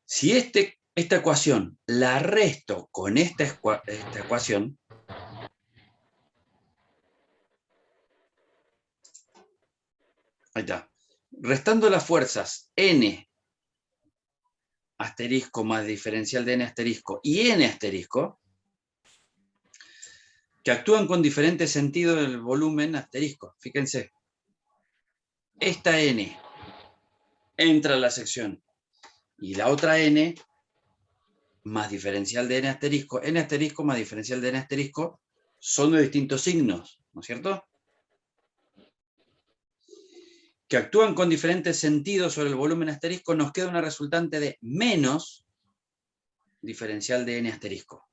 si esta ecuación la resto con esta ecuación, ahí está, restando las fuerzas n asterisco más diferencial de n asterisco y n asterisco, que actúan con diferente sentido del volumen asterisco. Fíjense, esta n entra a la sección y la otra n más diferencial de n asterisco más diferencial de n asterisco son de distintos signos, ¿no es cierto? Que actúan con diferentes sentidos sobre el volumen asterisco, nos queda una resultante de menos diferencial de n asterisco.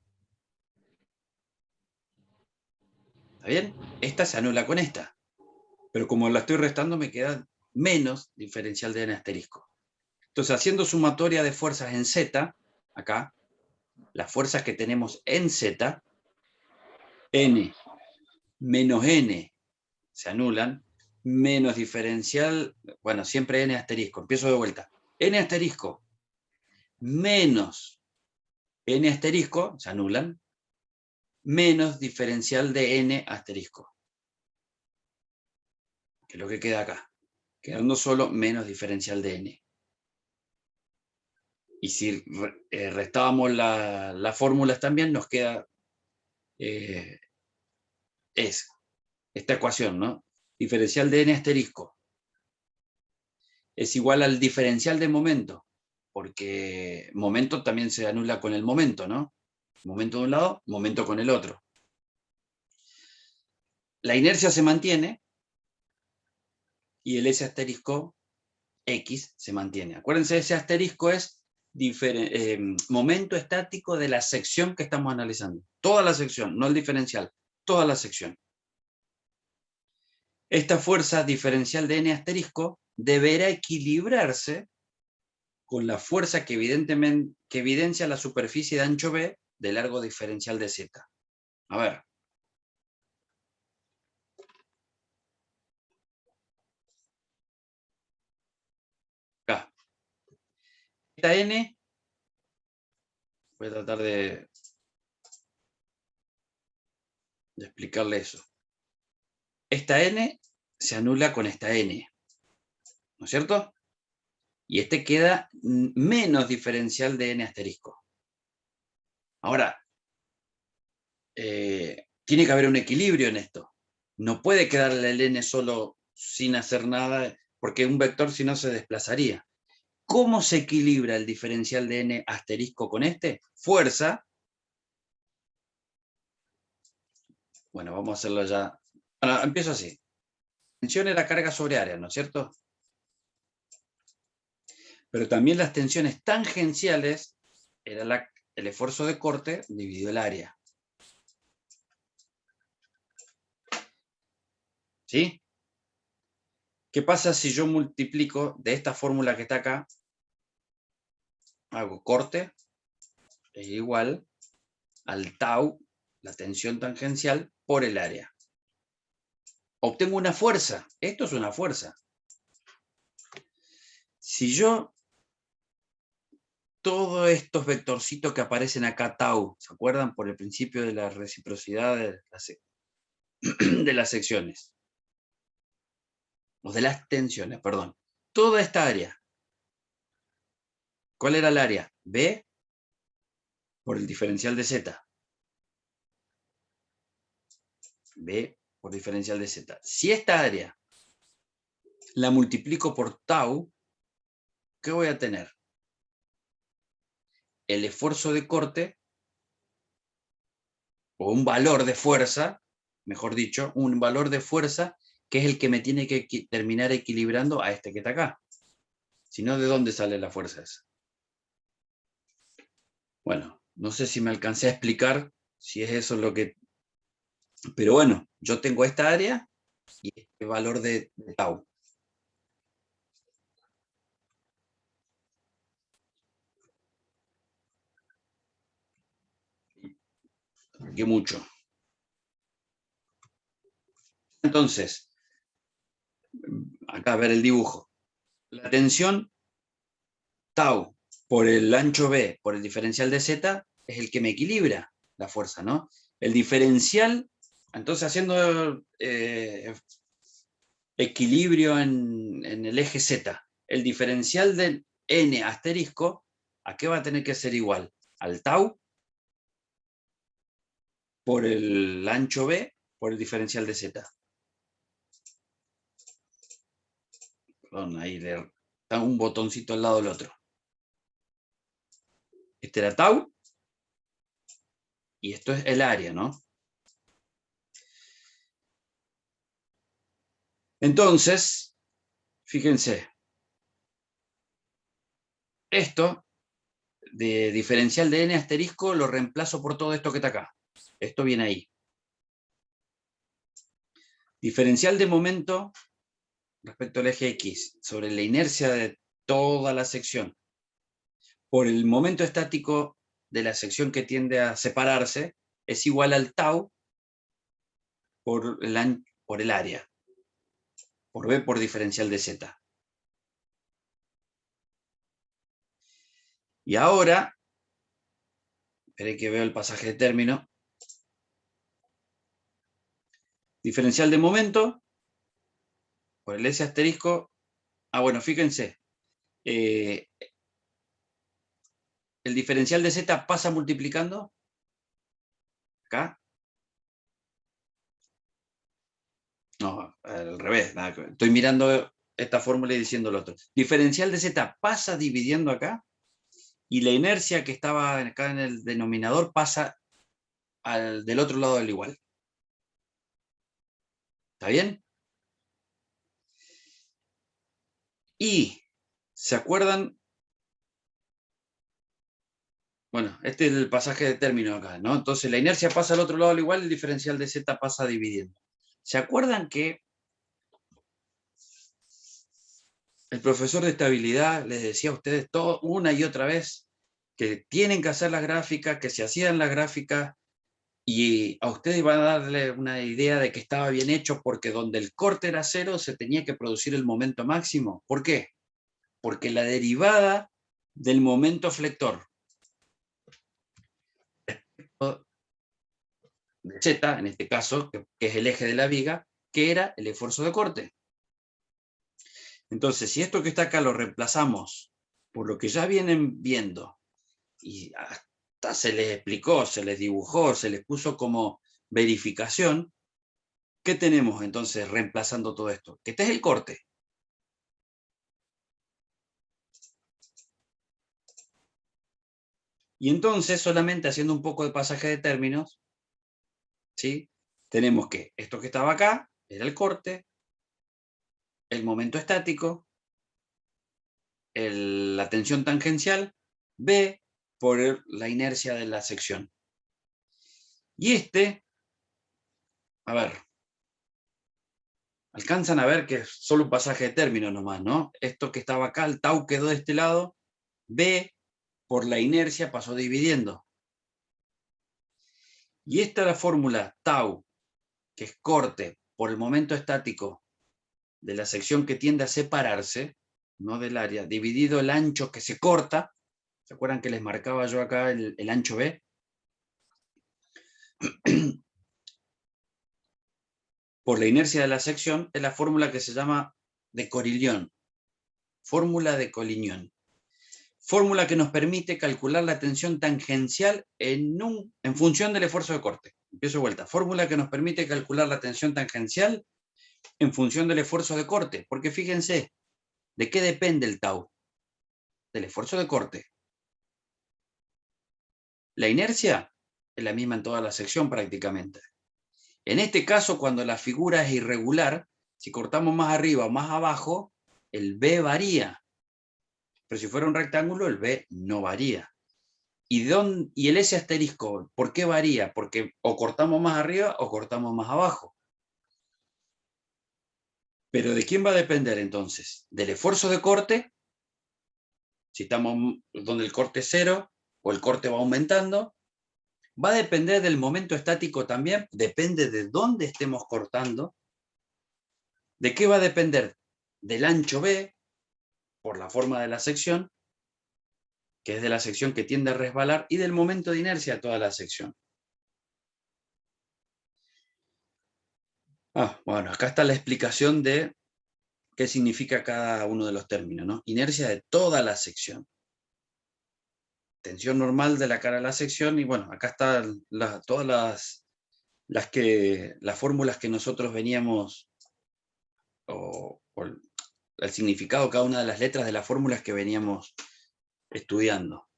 ¿Está bien? Esta se anula con esta. Pero como la estoy restando, me queda menos diferencial de n asterisco. Entonces, haciendo sumatoria de fuerzas en Z, acá, las fuerzas que tenemos en Z, n menos n se anulan, menos diferencial, bueno, siempre n asterisco, empiezo de vuelta. N asterisco menos n asterisco, se anulan, menos diferencial de n asterisco. Que es lo que queda acá. Quedando solo menos diferencial de n. Y si restábamos las fórmulas también, nos queda esta ecuación, ¿no? Diferencial de n asterisco es igual al diferencial de momento, porque momento también se anula con el momento, ¿no? Momento de un lado, momento con el otro. La inercia se mantiene y el S asterisco X se mantiene. Acuérdense, ese asterisco es momento estático de la sección que estamos analizando. Toda la sección, no el diferencial, toda la sección. Esta fuerza diferencial de n asterisco deberá equilibrarse con la fuerza que evidencia la superficie de ancho B de largo diferencial de Z. A ver. Acá. Esta n, voy a tratar de explicarle eso. Esta n se anula con esta n, ¿no es cierto? Y este queda menos diferencial de n asterisco. Ahora, tiene que haber un equilibrio en esto. No puede quedarle el n solo sin hacer nada, porque un vector si no se desplazaría. ¿Cómo se equilibra el diferencial de n asterisco con este? Fuerza. Bueno, vamos a hacerlo ya. Bueno, empiezo así. tensión era carga sobre área, ¿no es cierto? Pero también las tensiones tangenciales era el esfuerzo de corte dividido el área. ¿Sí? ¿Qué pasa si yo multiplico de esta fórmula que está acá? Hago corte, es igual al tau, la tensión tangencial, por el área. Obtengo una fuerza. Esto es una fuerza. Si yo, todos estos vectorcitos que aparecen acá, tau, ¿se acuerdan? Por el principio de la reciprocidad de las secciones. O de las tensiones, perdón. Toda esta área. ¿Cuál era el área? B por el diferencial de Z. B por diferencial de Z. Si esta área la multiplico por tau, ¿qué voy a tener? El esfuerzo de corte, o un valor de fuerza, mejor dicho, un valor de fuerza que es el que me tiene que terminar equilibrando a este que está acá. Si no, ¿de dónde sale la fuerza esa? Bueno, no sé si me alcancé a explicar si es eso lo que... Pero bueno, yo tengo esta área y este valor de tau. Que mucho. Entonces, acá a ver el dibujo. La tensión tau por el ancho B por el diferencial de Z es el que me equilibra la fuerza, ¿no? El diferencial, entonces haciendo equilibrio en el eje Z, el diferencial del N asterisco, ¿a qué va a tener que ser igual? Al tau por el ancho B por el diferencial de Z. Perdón, ahí está un botoncito al lado del otro. Este era tau y esto es el área, ¿no? Entonces, fíjense, esto de diferencial de n asterisco lo reemplazo por todo esto que está acá. Esto viene ahí. Diferencial de momento respecto al eje X sobre la inercia de toda la sección por el momento estático de la sección que tiende a separarse es igual al tau por el área, por B por diferencial de Z. Y ahora, esperé que veo el pasaje de término, diferencial de momento por el S asterisco. Bueno, fíjense, el diferencial de Z pasa multiplicando acá. No, al revés, estoy mirando esta fórmula y diciendo lo otro. Diferencial de Z pasa dividiendo acá y la inercia que estaba acá en el denominador pasa del otro lado del igual. ¿Está bien? Y, ¿se acuerdan? Bueno, este es el pasaje de término acá, ¿no? Entonces la inercia pasa al otro lado del igual, el diferencial de Z pasa dividiendo. ¿Se acuerdan que el profesor de estabilidad les decía a ustedes una y otra vez que tienen que hacer las gráficas, que se hacían las gráficas y a ustedes iban a darle una idea de que estaba bien hecho porque donde el corte era cero se tenía que producir el momento máximo? ¿Por qué? Porque la derivada del momento flector de Z, en este caso, que es el eje de la viga, que era el esfuerzo de corte. Entonces, si esto que está acá lo reemplazamos por lo que ya vienen viendo, y hasta se les explicó, se les dibujó, se les puso como verificación, ¿qué tenemos entonces reemplazando todo esto? Que este es el corte. Y entonces, solamente haciendo un poco de pasaje de términos, ¿sí? Tenemos que esto que estaba acá era el corte, el momento estático, la tensión tangencial, B por la inercia de la sección. Y a ver, alcanzan a ver que es solo un pasaje de términos nomás, ¿no? Esto que estaba acá, el tau quedó de este lado, B por la inercia pasó dividiendo. Y esta es la fórmula tau, que es corte por el momento estático de la sección que tiende a separarse, no del área, dividido el ancho que se corta. ¿Se acuerdan que les marcaba yo acá el ancho B? Por la inercia de la sección, es la fórmula que se llama de Corillón. Fórmula de Collignon. Fórmula que nos permite calcular la tensión tangencial en función del esfuerzo de corte. Empiezo de vuelta. Fórmula que nos permite calcular la tensión tangencial en función del esfuerzo de corte. Porque fíjense, ¿de qué depende el tau? Del esfuerzo de corte. La inercia es la misma en toda la sección prácticamente. En este caso, cuando la figura es irregular, si cortamos más arriba o más abajo, el B varía. Pero si fuera un rectángulo, el B no varía. ¿Y el S asterisco? ¿Por qué varía? Porque o cortamos más arriba o cortamos más abajo. ¿Pero de quién va a depender entonces? ¿Del esfuerzo de corte? Si estamos donde el corte es 0 o el corte va aumentando. Va a depender del momento estático también. Depende de dónde estemos cortando. ¿De qué va a depender? Del ancho B, por la forma de la sección, que es de la sección que tiende a resbalar, y del momento de inercia de toda la sección. Bueno, acá está la explicación de qué significa cada uno de los términos, ¿no? Inercia de toda la sección. Tensión normal de la cara de la sección, y bueno, acá están todas las fórmulas que nosotros veníamos, o el significado de cada una de las letras de las fórmulas que veníamos estudiando.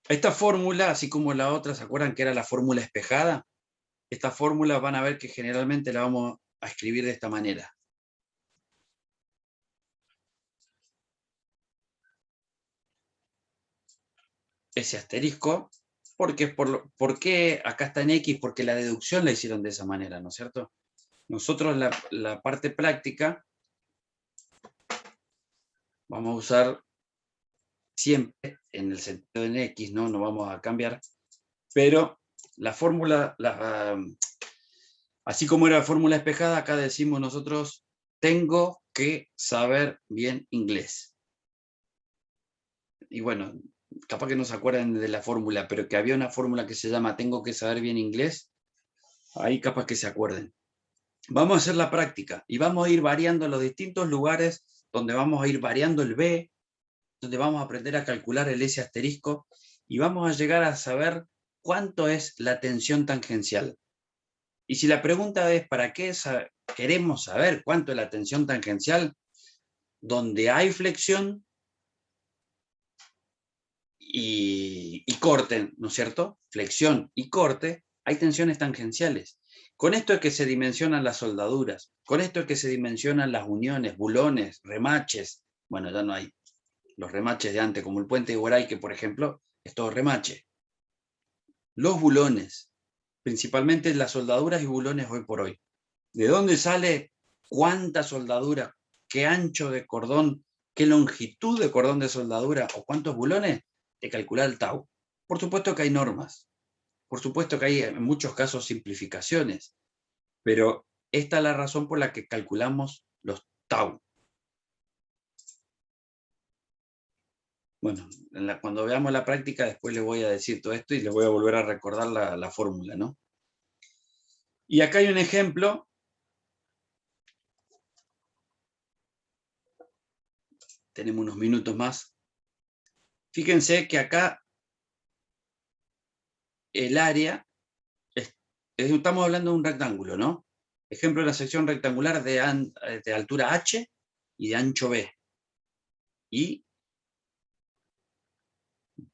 Esta fórmula, así como la otra, ¿se acuerdan que era la fórmula espejada? Esta fórmula van a ver que generalmente la vamos a escribir de esta manera. Ese asterisco, ¿por qué acá está en X? Porque la deducción la hicieron de esa manera, ¿no es cierto? Nosotros la parte práctica vamos a usar siempre en el sentido en X, ¿no? No vamos a cambiar, pero la fórmula, así como era la fórmula espejada, acá decimos nosotros, tengo que saber bien inglés. Y bueno, capaz que no se acuerdan de la fórmula, pero que había una fórmula que se llama tengo que saber bien inglés, ahí capaz que se acuerden. Vamos a hacer la práctica y vamos a ir variando los distintos lugares donde vamos a ir variando el B, donde vamos a aprender a calcular el S asterisco y vamos a llegar a saber cuánto es la tensión tangencial. Y si la pregunta es ¿para qué queremos saber cuánto es la tensión tangencial? Donde hay flexión y corte, ¿no es cierto? Flexión y corte, hay tensiones tangenciales. Con esto es que se dimensionan las soldaduras, con esto es que se dimensionan las uniones, bulones, remaches. Bueno, ya no hay los remaches de antes, como el puente de Guaray, que por ejemplo es todo remache. Los bulones, principalmente las soldaduras y bulones hoy por hoy. ¿De dónde sale cuánta soldadura, qué ancho de cordón, qué longitud de cordón de soldadura o cuántos bulones? De calcular el tau. Por supuesto que hay normas, por supuesto que hay en muchos casos simplificaciones, pero esta es la razón por la que calculamos los tau. Bueno, cuando veamos la práctica después les voy a decir todo esto y les voy a volver a recordar la fórmula, ¿no? Y acá hay un ejemplo. Tenemos unos minutos más. Fíjense que acá el área, estamos hablando de un rectángulo, ¿no? Ejemplo de una sección rectangular de altura H y de ancho B. Y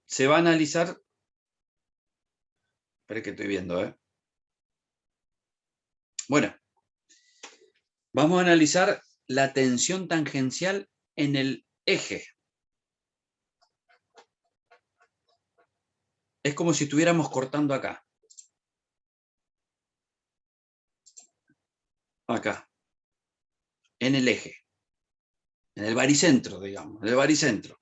se va a analizar, espera que estoy viendo, Bueno, vamos a analizar la tensión tangencial en el eje. Es como si estuviéramos cortando acá. Acá. En el eje. En el baricentro, digamos. En el baricentro.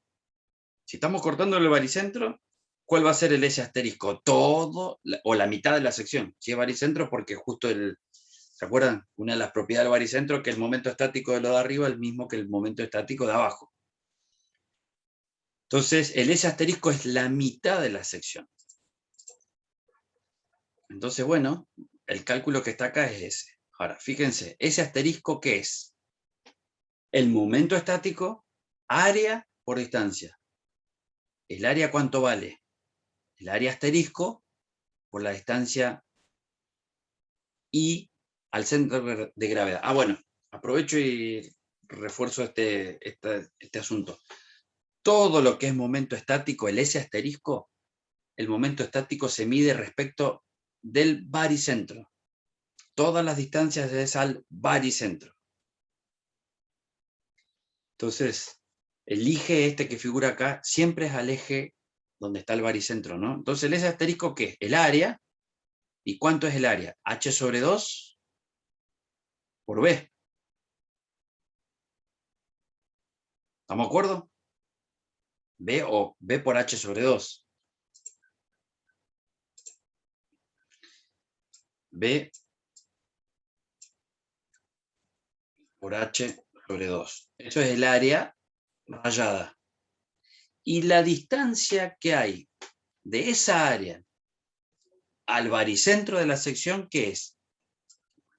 Si estamos cortando el baricentro, ¿cuál va a ser el eje asterisco? Todo, o la mitad de la sección. Si es baricentro, porque justo ¿se acuerdan? Una de las propiedades del baricentro es que el momento estático de lo de arriba es el mismo que el momento estático de abajo. Entonces, el eje asterisco es la mitad de la sección. Entonces, bueno, el cálculo que está acá es ese. Ahora, fíjense, ese asterisco, ¿qué es? El momento estático, área por distancia. ¿El área cuánto vale? El área asterisco por la distancia I al centro de gravedad. Ah, bueno, aprovecho y refuerzo este asunto. Todo lo que es momento estático, el S asterisco, el momento estático se mide respecto del baricentro. Todas las distancias es al baricentro. Entonces, el eje este que figura acá siempre es al eje donde está el baricentro, ¿no? Entonces, el S asterisco, ¿qué es? El área. ¿Y cuánto es el área? H sobre 2 por B. ¿Estamos de acuerdo? B o B por H sobre 2. B por H sobre 2. Eso es el área rayada. Y la distancia que hay de esa área al baricentro de la sección, ¿qué es?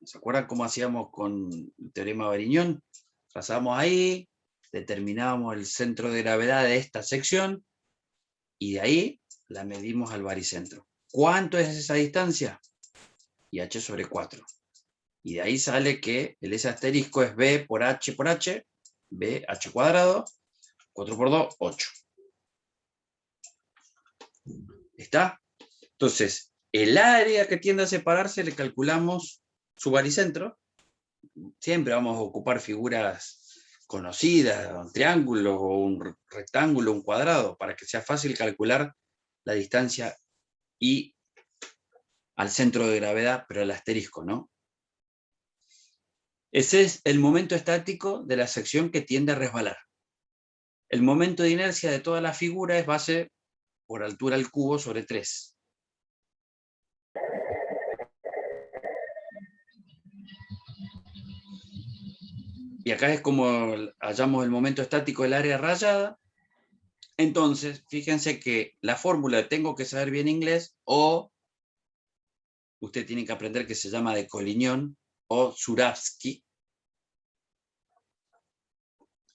¿Se acuerdan cómo hacíamos con el teorema de Variñón? Trazamos ahí, determinábamos el centro de gravedad de esta sección y de ahí la medimos al baricentro. ¿Cuánto es esa distancia? Y H sobre 4. Y de ahí sale que el S asterisco es B por H, B, H cuadrado, 4 por 2, 8. ¿Está? Entonces, el área que tiende a separarse le calculamos su baricentro. Siempre vamos a ocupar figuras conocidas, un triángulo, o un rectángulo, un cuadrado, para que sea fácil calcular la distancia I al centro de gravedad, pero el asterisco, ¿no? Ese es el momento estático de la sección que tiende a resbalar. El momento de inercia de toda la figura es base por altura al cubo sobre 3. Y acá es como hallamos el momento estático del área rayada. Entonces, fíjense que la fórmula tengo que saber bien inglés, o usted tiene que aprender que se llama de Collignon o Zuravsky.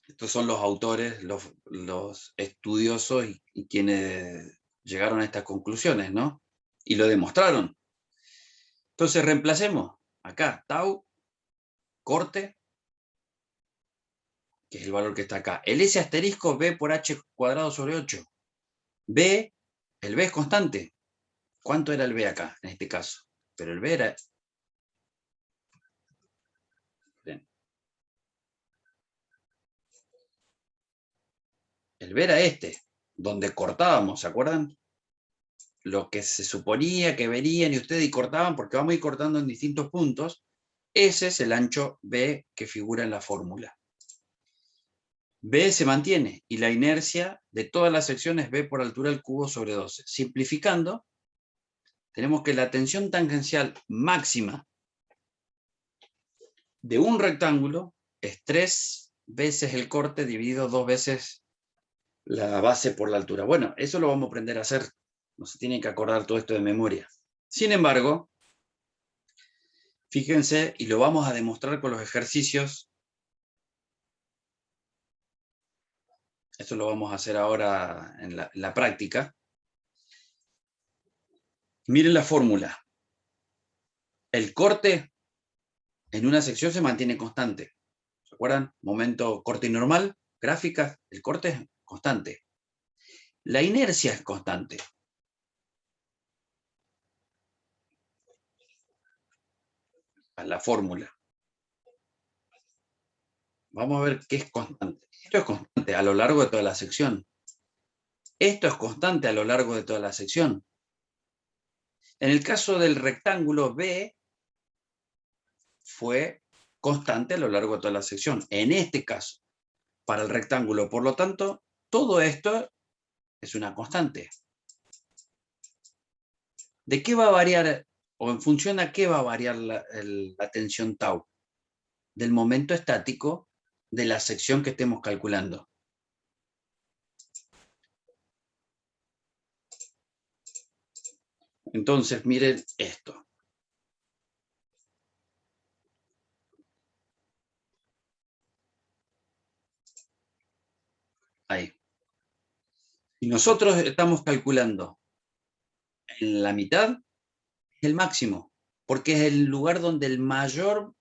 Estos son los autores, los estudiosos y quienes llegaron a estas conclusiones, ¿no? Y lo demostraron. Entonces reemplacemos acá, tau, corte, que es el valor que está acá. El S asterisco B por H cuadrado sobre 8. B, el B es constante. ¿Cuánto era el B acá, en este caso? Pero el B era... Bien. El B era este, donde cortábamos, ¿se acuerdan? Lo que se suponía que verían y ustedes y cortaban, porque vamos a ir cortando en distintos puntos. Ese es el ancho B que figura en la fórmula. B se mantiene y la inercia de todas las secciones B por altura al cubo sobre 12. Simplificando, tenemos que la tensión tangencial máxima de un rectángulo es 3 veces el corte dividido 2 veces la base por la altura. Bueno, eso lo vamos a aprender a hacer. No se tiene que acordar todo esto de memoria. Sin embargo, fíjense, y lo vamos a demostrar con los ejercicios. Esto lo vamos a hacer ahora en la práctica. Miren la fórmula. El corte en una sección se mantiene constante. ¿Se acuerdan? Momento corte y normal, gráfica, el corte es constante. La inercia es constante. A la fórmula. Vamos a ver qué es constante. Esto es constante a lo largo de toda la sección. Esto es constante a lo largo de toda la sección. En el caso del rectángulo B, fue constante a lo largo de toda la sección. En este caso, para el rectángulo, por lo tanto, todo esto es una constante. ¿De qué va a variar, o en función a qué va a variar la tensión tau? Del momento estático de la sección que estemos calculando. Entonces, miren esto. Ahí. Si nosotros estamos calculando en la mitad, es el máximo, porque es el lugar donde el mayor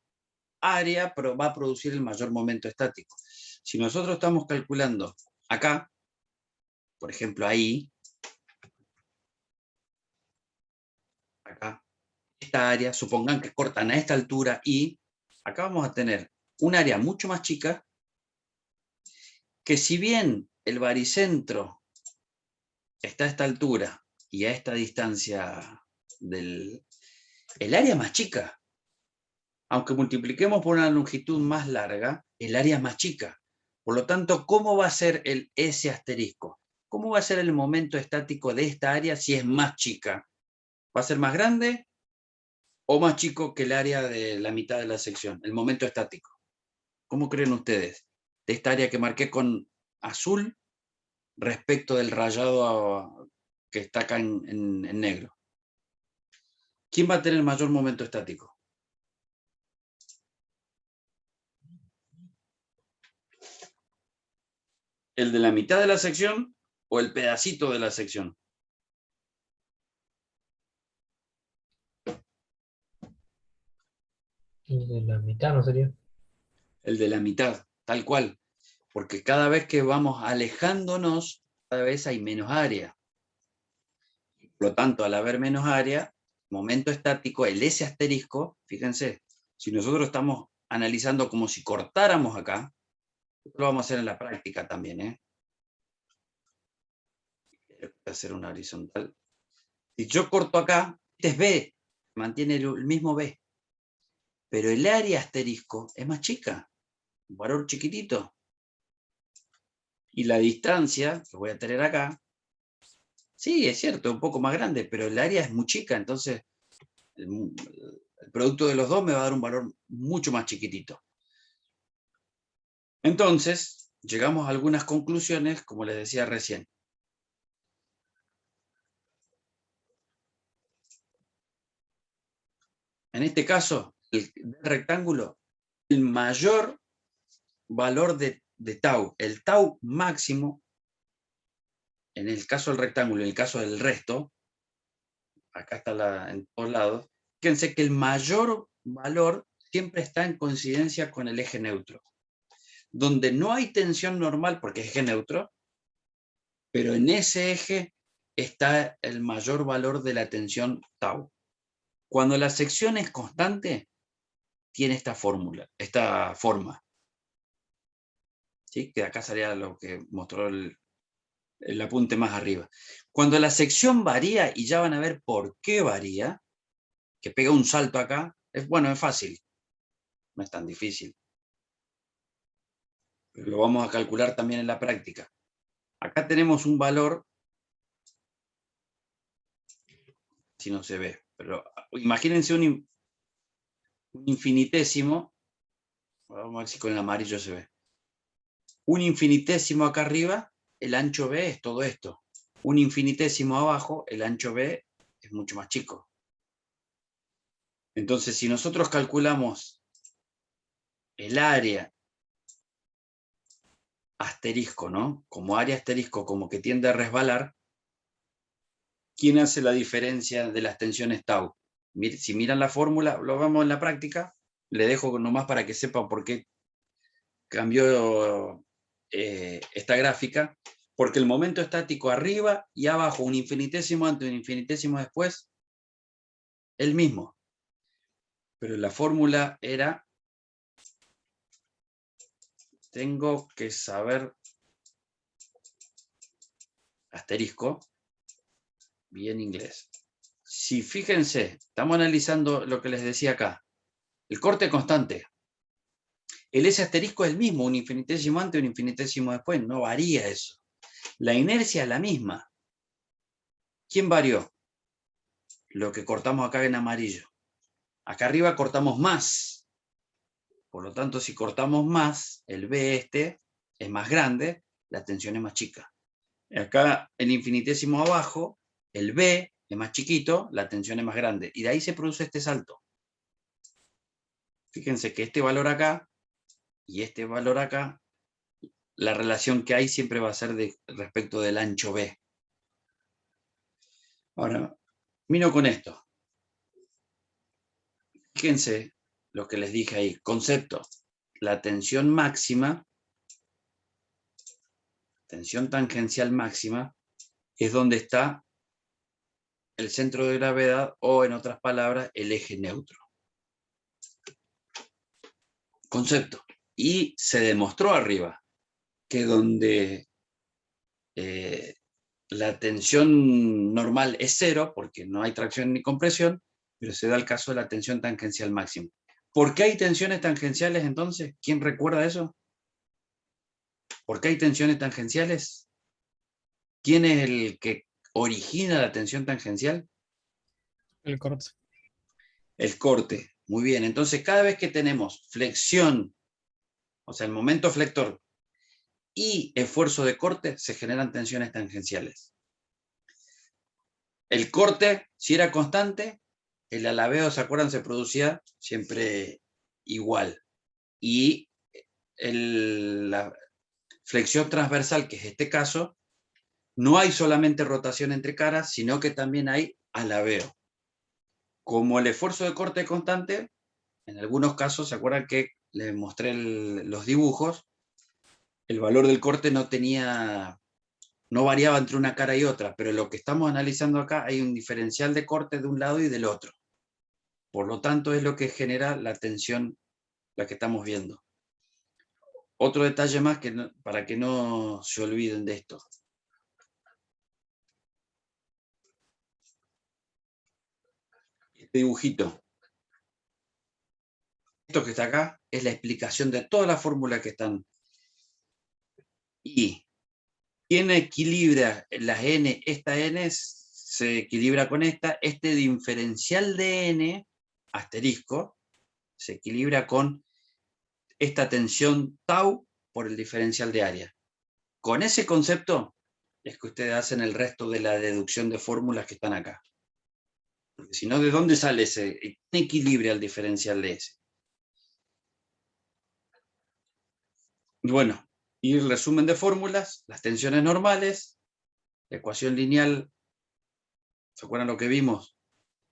área va a producir el mayor momento estático. Si nosotros estamos calculando acá, por ejemplo ahí, acá, esta área, supongan que cortan a esta altura y acá vamos a tener un área mucho más chica, que si bien el baricentro está a esta altura y a esta distancia el área más chica, aunque multipliquemos por una longitud más larga, el área es más chica. Por lo tanto, ¿cómo va a ser el S asterisco? ¿Cómo va a ser el momento estático de esta área si es más chica? ¿Va a ser más grande o más chico que el área de la mitad de la sección? El momento estático. ¿Cómo creen ustedes? De esta área que marqué con azul respecto del rayado que está acá en negro. ¿Quién va a tener el mayor momento estático? ¿El de la mitad de la sección o el pedacito de la sección? El de la mitad, ¿no sería? El de la mitad, tal cual. Porque cada vez que vamos alejándonos, cada vez hay menos área. Por lo tanto, al haber menos área, momento estático, el S asterisco, fíjense, si nosotros estamos analizando como si cortáramos acá, esto lo vamos a hacer en la práctica también, ¿eh? Voy a hacer una horizontal. Si yo corto acá, este es B, mantiene el mismo B, pero el área asterisco es más chica, un valor chiquitito. Y la distancia que voy a tener acá, sí, es cierto, un poco más grande, pero el área es muy chica, entonces el producto de los dos me va a dar un valor mucho más chiquitito. Entonces, llegamos a algunas conclusiones, como les decía recién. En este caso, el rectángulo, el mayor valor de tau, el tau máximo, en el caso del rectángulo y en el caso del resto, acá está en todos lados, fíjense que el mayor valor siempre está en coincidencia con el eje neutro. Donde no hay tensión normal, porque es eje neutro, pero en ese eje está el mayor valor de la tensión tau. Cuando la sección es constante, tiene esta fórmula, esta forma. ¿Sí? Que acá sería lo que mostró el apunte más arriba. Cuando la sección varía, y ya van a ver por qué varía, que pega un salto acá, bueno, es fácil, no es tan difícil. Pero lo vamos a calcular también en la práctica. Acá tenemos un valor, si no se ve, pero imagínense un infinitésimo, vamos a ver si con el amarillo se ve. Un infinitésimo acá arriba, el ancho B es todo esto. Un infinitésimo abajo, el ancho B es mucho más chico. Entonces, si nosotros calculamos el área asterisco, ¿no? Como área asterisco, como que tiende a resbalar, ¿quién hace la diferencia de las tensiones tau? Si miran la fórmula, lo vemos en la práctica, le dejo nomás para que sepan por qué cambió esta gráfica, porque el momento estático arriba y abajo, un infinitésimo antes, un infinitésimo después, el mismo. Pero la fórmula era tengo que saber, asterisco, bien inglés. Si fíjense, estamos analizando lo que les decía acá. El corte constante. El S asterisco es el mismo, un infinitésimo antes, un infinitésimo después, no varía eso. La inercia es la misma. ¿Quién varió? Lo que cortamos acá en amarillo. Acá arriba cortamos más. Por lo tanto, si cortamos más, el B este es más grande, la tensión es más chica. Acá el infinitésimo abajo, el B es más chiquito, la tensión es más grande. Y de ahí se produce este salto. Fíjense que este valor acá y este valor acá, la relación que hay siempre va a ser respecto del ancho B. Ahora, miro con esto. Fíjense lo que les dije ahí. Concepto. La tensión máxima, tensión tangencial máxima, es donde está el centro de gravedad o, en otras palabras, el eje neutro. Concepto. Y se demostró arriba que donde la tensión normal es cero, porque no hay tracción ni compresión, pero se da el caso de la tensión tangencial máxima. ¿Por qué hay tensiones tangenciales entonces? ¿Quién recuerda eso? ¿Por qué hay tensiones tangenciales? ¿Quién es el que origina la tensión tangencial? El corte. El corte. Muy bien, entonces cada vez que tenemos flexión, o sea, el momento flector y esfuerzo de corte, se generan tensiones tangenciales. El corte, si era constante, el alabeo, ¿se acuerdan? Se producía siempre igual. Y la flexión transversal, que es este caso, no hay solamente rotación entre caras, sino que también hay alabeo. Como el esfuerzo de corte es constante, en algunos casos, ¿se acuerdan que les mostré los dibujos? El valor del corte no variaba entre una cara y otra, pero lo que estamos analizando acá hay un diferencial de corte de un lado y del otro. Por lo tanto, es lo que genera la tensión, la que estamos viendo. Otro detalle más para que no se olviden de esto. Este dibujito. Esto que está acá es la explicación de todas las fórmulas que están. Y ¿quién equilibra las n? Esta n se equilibra con esta. Este diferencial de n, asterisco, se equilibra con esta tensión tau por el diferencial de área. Con ese concepto es que ustedes hacen el resto de la deducción de fórmulas que están acá. Porque si no, ¿de dónde sale ese? ¿Quién equilibra el diferencial de ese? Bueno, y el resumen de fórmulas, las tensiones normales, la ecuación lineal, ¿se acuerdan lo que vimos?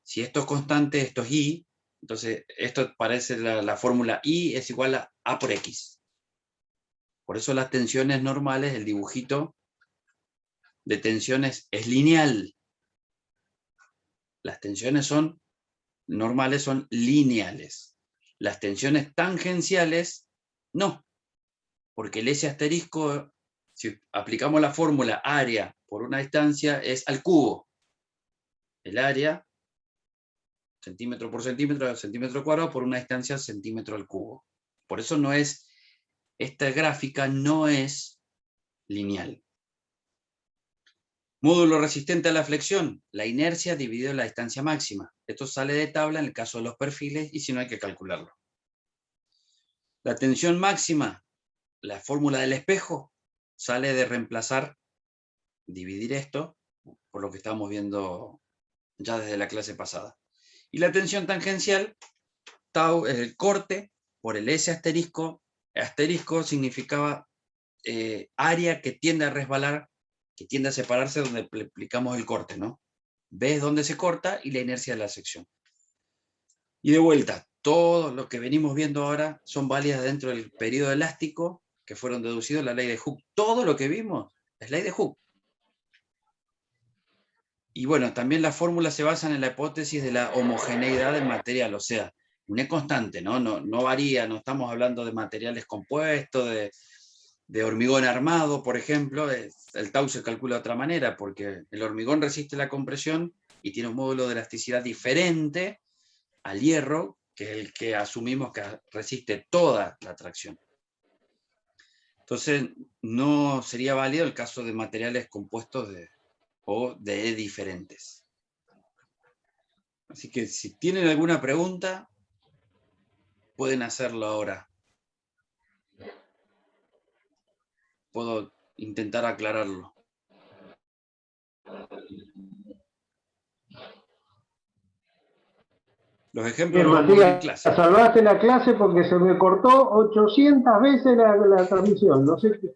Si esto es constante, esto es I, entonces esto parece la fórmula I es igual a A por X. Por eso las tensiones normales, el dibujito de tensiones es lineal. Las tensiones normales son lineales. Las tensiones tangenciales, no. Porque el S asterisco, si aplicamos la fórmula área por una distancia, es al cubo. El área, centímetro por centímetro cuadrado, por una distancia centímetro al cubo. Por eso esta gráfica no es lineal. Módulo resistente a la flexión, la inercia dividido en la distancia máxima. Esto sale de tabla en el caso de los perfiles y si no hay que calcularlo. La tensión máxima, la fórmula del espejo, sale de reemplazar, dividir esto, por lo que estamos viendo ya desde la clase pasada. Y la tensión tangencial, tau es el corte por el S asterisco. Asterisco significaba área que tiende a resbalar, que tiende a separarse donde aplicamos el corte, ¿no? B es donde se corta y la inercia de la sección. Y de vuelta, todo lo que venimos viendo ahora son válidas dentro del periodo elástico que fueron deducidos la ley de Hooke. Todo lo que vimos es ley de Hooke. Y bueno, también las fórmulas se basan en la hipótesis de la homogeneidad del material, o sea, no es constante, ¿no? No varía, no estamos hablando de materiales compuestos, de hormigón armado, por ejemplo, el tau se calcula de otra manera, porque el hormigón resiste la compresión y tiene un módulo de elasticidad diferente al hierro, que es el que asumimos que resiste toda la tracción. Entonces, no sería válido el caso de materiales compuestos o de diferentes. Así que si tienen alguna pregunta, pueden hacerlo ahora. Puedo intentar aclararlo. Los ejemplos Bien, los vamos a ver en Matías, clase. salvaste la clase porque se me cortó 800 veces la transmisión. No sé qué.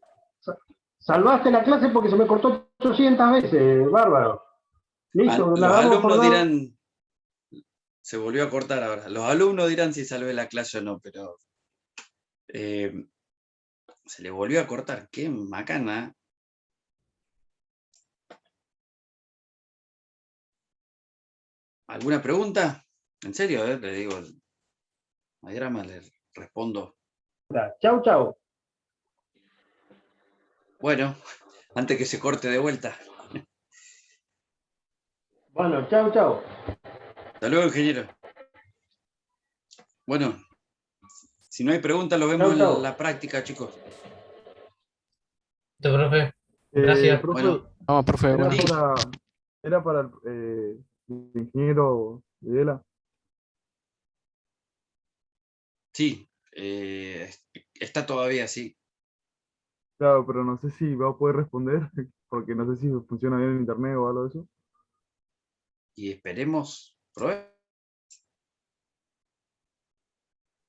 Salvaste la clase porque se me cortó 800 veces, bárbaro. Listo, la Los damos por alumnos dado. dirán, se volvió a cortar ahora, los alumnos dirán si salvé la clase o no, pero se le volvió a cortar. Qué macana. ¿Alguna pregunta? En serio, le digo, no hay drama, le respondo. Chau, chau. Bueno, antes que se corte de vuelta. Bueno, chau, chau. Hasta luego, ingeniero. Bueno, si no hay preguntas, lo vemos Chau, chau. en la práctica, chicos. Listo, profe. Gracias. Profe, Bueno, Vamos, profe. era Buenas sí. para, era para el ingeniero Videla. Sí, está todavía así. Claro, pero no sé si va a poder responder, porque no sé si funciona bien el internet o algo de eso. Y esperemos.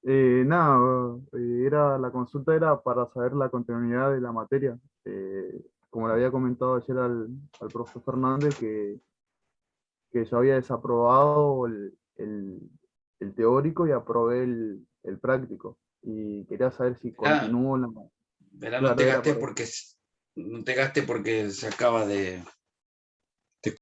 Nada, la consulta era para saber la continuidad de la materia. Como le había comentado ayer al profesor Fernández, que yo había desaprobado el teórico y aprobé el práctico. Y quería saber si Verá, continúo la... verá, no Claro, te era gastes para... porque se acaba de